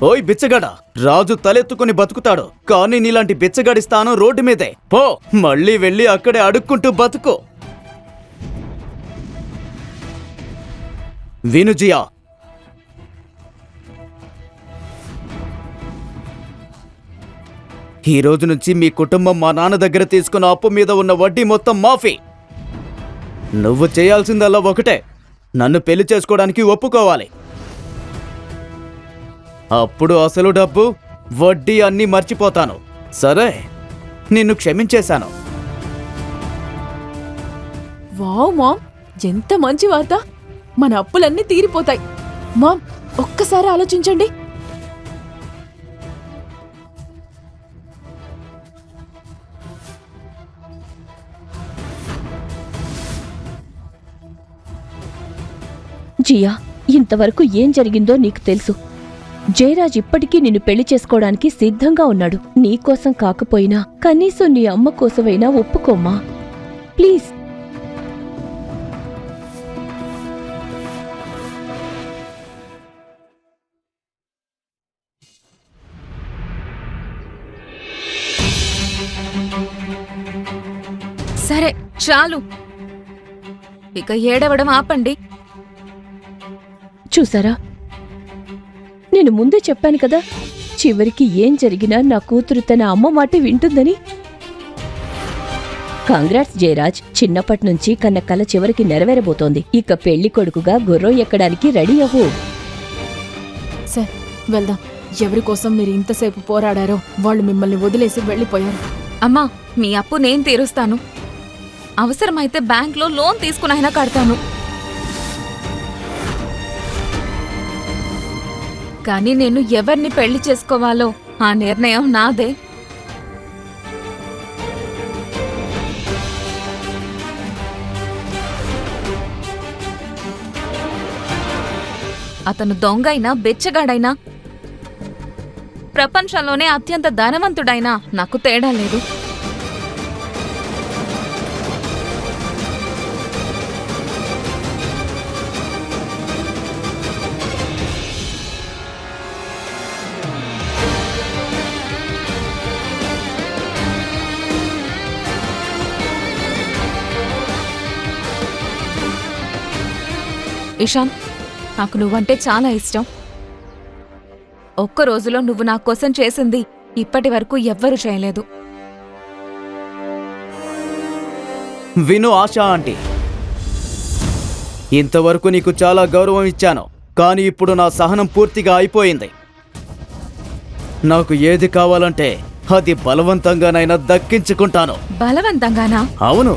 S12: ఓయ్ బిచ్చగాడ, రాజు తలెత్తుకుని బతుకుతాడు, కానీ నీలాంటి బిచ్చగాడి స్థానం రోడ్డు మీదే. పో, మళ్ళీ వెళ్ళి అక్కడే అడుక్కుంటూ బతుకు. విను జియా, ఈ రోజు నుంచి మీ కుటుంబం మా నాన్న దగ్గర తీసుకున్న అప్పు మీద ఉన్న వడ్డీ మొత్తం మాఫీ. నువ్వు చేయాల్సిందల్లా ఒకటే, నన్ను పెళ్లి చేసుకోవడానికి ఒప్పుకోవాలి. అప్పుడు అసలు డబ్బు, వడ్డీ అన్నీ మర్చిపోతాను. సరే, నిన్ను క్షమించేశాను.
S2: వావ్ మామ్, ఎంత మంచి వార్త. మన అప్పులన్నీ తీరిపోతాయి. మామ్, ఒక్కసారి ఆలోచించండి.
S4: జియా, ఇంతవరకు ఏం జరిగిందో నీకు తెలుసు. జయరాజ్ ఇప్పటికీ నిన్ను పెళ్లి చేసుకోవడానికి సిద్ధంగా ఉన్నాడు. నీకోసం కాకపోయినా కనీసం నీ అమ్మ కోసమైనా ఒప్పుకోమ్మా, ప్లీజ్.
S1: సరే చాలు, ఇక ఏడవడం ఆపండి.
S4: చూసారా, నేను ముందే చెప్పాను కదా, చివరికి ఏం జరిగినా నా కూతురు తన అమ్మ మాట వింటుందని. కాంగ్రాట్స్ జయరాజ్, చిన్నప్పటి నుంచి కన్న కల చివరికి నెరవేరబోతోంది. ఇక పెళ్లి కొడుకుగా గుర్రం ఎక్కడానికి రెడీ అవ్వు.
S2: సార్, వెళ్దాం. ఎవరి కోసం మీరు ఇంతసేపు పోరాడారో వాళ్ళు మిమ్మల్ని వదిలేసి వెళ్ళిపోయారు.
S1: అమ్మా, మీ అప్పు నేను తీరుస్తాను. అవసరమైతే బ్యాంక్లో లోన్ తీసుకునైనా కడతాను. కానీ నేను ఎవరిని పెళ్లి చేసుకోవాలో ఆ నిర్ణయం నాదే. అతను దొంగైనా బెచ్చగాడైనా ప్రపంచంలోనే అత్యంత ధనవంతుడైనా నాకు తేడా లేదు. ఇషాన్, నాకు నువ్వంటే చాలా ఇష్టం. ఒక్క రోజులో నువ్వు నా కోసం చేసింది ఇప్పటి వరకు ఎవ్వరూ చేయలేదు.
S12: విను ఆశా ఆంటీ, ఇంతవరకు నీకు చాలా గౌరవం ఇచ్చాను, కానీ ఇప్పుడు నా సహనం పూర్తిగా అయిపోయింది. నాకు ఏది కావాలంటే అది బలవంతంగానైనా దక్కించుకుంటాను.
S1: బలవంతంగానా?
S12: అవును,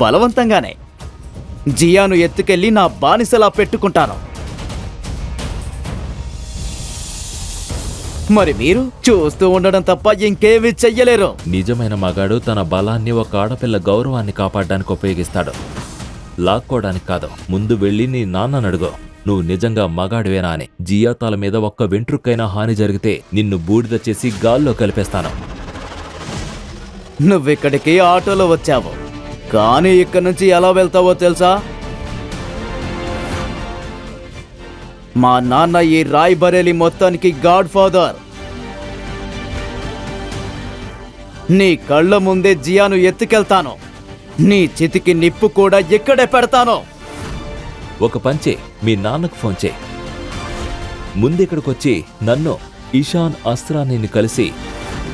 S12: బలవంతంగానే. జియాను ఎత్తుకెళ్ళి నా బానిసలా పెట్టుకుంటాను. మరి మీరు చూస్తూ ఉండడం తప్ప ఇంకేమీ చెయ్యలేరు.
S8: నిజమైన మగాడు తన బలాన్ని ఒక ఆడపిల్ల గౌరవాన్ని కాపాడడానికి ఉపయోగిస్తాడు, లాక్కోవడానికి కాదు. ముందు వెళ్ళి నీ నాన్నను అడుగు, నువ్వు నిజంగా మగాడివేనా అని. జియా తల మీద ఒక్క వెంట్రుకైనా హాని జరిగితే నిన్ను బూడిద చేసి గాల్లో కలిపేస్తాను.
S12: నువ్విక్కడికి ఆటోలో వచ్చావు, కానీ ఇక్కడి నుంచి ఎలా వెళ్తావో తెలుసా? మా నాన్న ఈ రాయ్ బరేలీ మొత్తానికి గాడ్ ఫాదర్. నీ కళ్ళ ముందే జియాను ఎత్తుకెళ్తాను. నీ చితికి నిప్పు కూడా ఇక్కడే పెడతాను.
S8: ఒక పంచే మీ నాన్నకు ఫోన్ చేయి. ముందిక్కడికొచ్చి నన్ను, ఇషాన్, అస్రాని కలిసి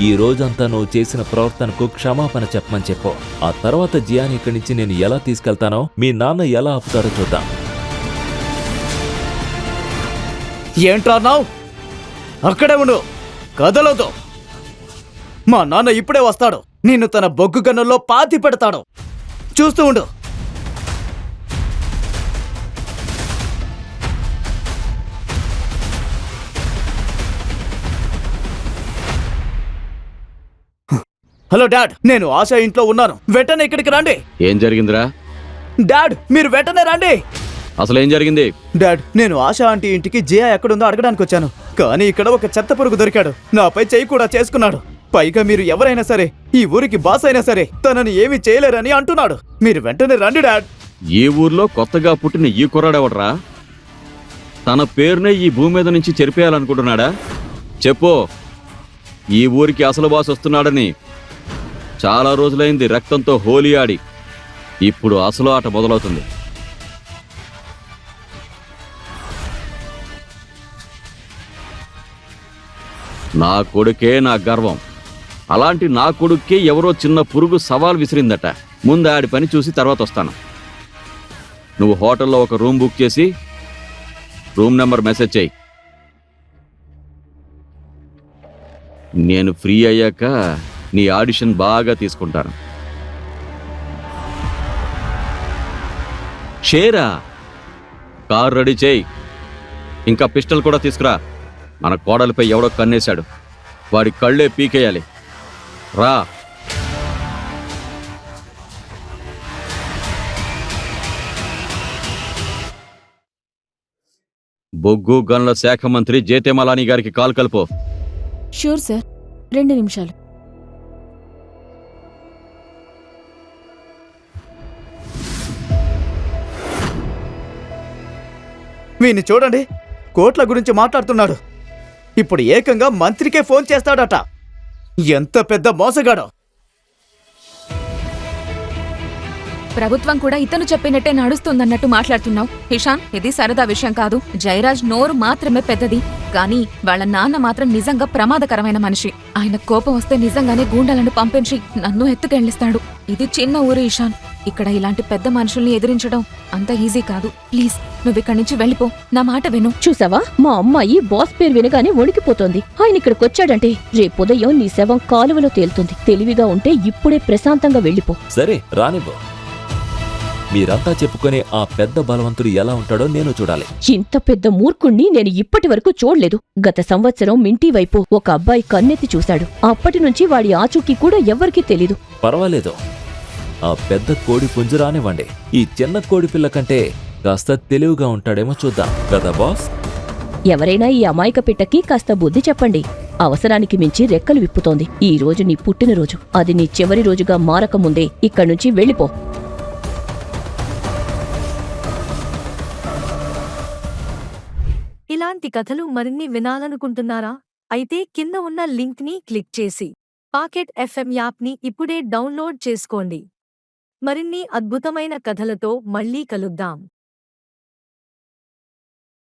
S8: ఈ రోజంతా నువ్వు చేసిన ప్రవర్తనకు క్షమాపణ చెప్పమని చెప్పు. ఆ తర్వాత జియాని ఇక్కడి నుంచి నేను ఎలా తీసుకెళ్తానో మీ నాన్న ఎలా ఆపుతారో చూద్దాం.
S12: ఏంట్రాన్నావు? అక్కడే ఉండు, కదలొద్దు. మా నాన్న ఇప్పుడే వస్తాడు. నిన్ను తన బొగ్గు గన్నుల్లో పాతి పెడతాడు. చూస్తూ ఉండు. హలో డాడ్, నేను ఆశా ఇంట్లో ఉన్నాను. వెంటనే ఇక్కడికి రండి.
S5: ఏం జరిగిందిరా?
S12: డాడ్, మీరు వెంటనే రండి.
S5: అసలేం జరిగింది?
S12: డాడ్, నేను ఆశా ఆంటీ ఇంటికి జియా ఎక్కడుందో అడగడానికి వచ్చాను. కానీ ఇక్కడ ఒక చెత్త పురుగు దొరికాడు. నాపై చెయ్యి కూడా చేసుకున్నాడు. పైగా మీరు ఎవరైనా సరే, ఈ ఊరికి బాస్ అయినా సరే, తనని ఏమీ చేయలేరని అంటున్నాడు. మీరు వెంటనే రండి డాడ్.
S5: ఈ ఊర్లో కొత్తగా పుట్టిన ఈ కుర్రాడెవడ్రా? తన పేరునే ఈ భూమి మీద నుంచి చెరిపేయాలనుకుంటున్నాడా? చెప్పు. ఈ ఊరికి అసలు బాస్ వస్తున్నాడని. చాలా రోజులైంది రక్తంతో హోలీ ఆడి. ఇప్పుడు అసలు ఆట మొదలవుతుంది. నా కొడుకే నా గర్వం. అలాంటి నా కొడుక్కే ఎవరో చిన్న పురుగు సవాల్ విసిరిందట. ముందు ఆడి పని చూసి తర్వాత వస్తాను. నువ్వు హోటల్లో ఒక రూమ్ బుక్ చేసి రూమ్ నెంబర్ మెసేజ్ చేయి. నేను ఫ్రీ అయ్యాక నీ ఆడిషన్ బాగా తీసుకుంటాను. షేరా, కార్ రెడీ చేయి. ఇంకా పిస్టల్ కూడా తీసుకురా. మన కోడలిపై ఎవడో కన్నేశాడు. వాడి కళ్ళే పీకేయాలి. రా. బొగ్గు గన్ల శాఖ మంత్రి జేతేమలాని గారికి కాల్ కలుపు.
S2: షూర్ సార్, 2 నిమిషాలు.
S12: వీణ్ణి చూడండి, కోట్ల గురించి మాట్లాడుతున్నాడు. ఇప్పుడు ఏకంగా మంత్రికే ఫోన్ చేస్తాడట. ఎంత పెద్ద మోసగాడో.
S1: ప్రభుత్వం కూడా ఇతను చెప్పినట్టే నడుస్తుందన్నట్టు మాట్లాడుతున్నావు. ఇషాన్, ఇది సరదా విషయం కాదు. జయరాజ్ నోరు మాత్రమే పెద్దది, కానీ వాళ్ళ నాన్న మాత్రం నిజంగా ప్రమాదకరమైన మనిషి. ఆయన కోపం వస్తే నిజంగానే గూండాలను పంపించి నన్ను ఎత్తుకెళ్లిస్తాడు. ఇది చిన్న ఊరు ఇషాన్. ఇక్కడ ఇలాంటి పెద్ద మనుషుల్ని ఎదిరించడం అంత ఈజీ కాదు. ప్లీజ్, నువ్విక్కడి నుంచి వెళ్ళిపో. నా మాట విను.
S4: చూసావా, మా అమ్మాయి బాస్ పేరు వినగానే వణికిపోతోంది. ఆయన ఇక్కడికొచ్చాడంటే రేపుదయం నీ శవం కాలువలో తేలుతుంది. తెలివిగా ఉంటే ఇప్పుడే ప్రశాంతంగా వెళ్ళిపో.
S8: సరే, రానివ్వు. మీరంతా చెప్పుకునే ఆ పెద్ద బలవంతుడు ఎలా ఉంటాడో నేను చూడాలి.
S4: ఇంత పెద్ద మూర్ఖుణ్ణి నేను ఇప్పటి వరకు చూడలేదు. గత సంవత్సరం మింటీ వైపు ఒక అబ్బాయి కన్నెత్తి చూశాడు. అప్పటి నుంచి వాడి ఆచూకీ కూడా ఎవ్వరికీ తెలీదు.
S8: పర్వాలేదు, ఆ పెద్ద కోడి పుంజు రానివ్వండి. ఈ చిన్న కోడి పిల్ల కంటే కాస్త తెలివిగా ఉంటాడేమో చూద్దాం కదా బాస్.
S4: ఎవరైనా ఈ అమాయక పిట్టకి కాస్త బుద్ధి చెప్పండి. అవసరానికి మించి రెక్కలు విప్పుతోంది. ఈ రోజు నీ పుట్టినరోజు. అది నీ చివరి రోజుగా మారకముందే ఇక్కడ్నుంచి వెళ్ళిపో.
S13: ఇలాంటి కథలు మరిన్ని వినాలనుకుంటున్నారా? అయితే కింద ఉన్న లింక్ని క్లిక్ చేసి పాకెట్ FM యాప్ని ఇప్పుడే డౌన్లోడ్ చేసుకోండి. మరిన్ని అద్భుతమైన కథలతో మళ్ళీ కలుద్దాం.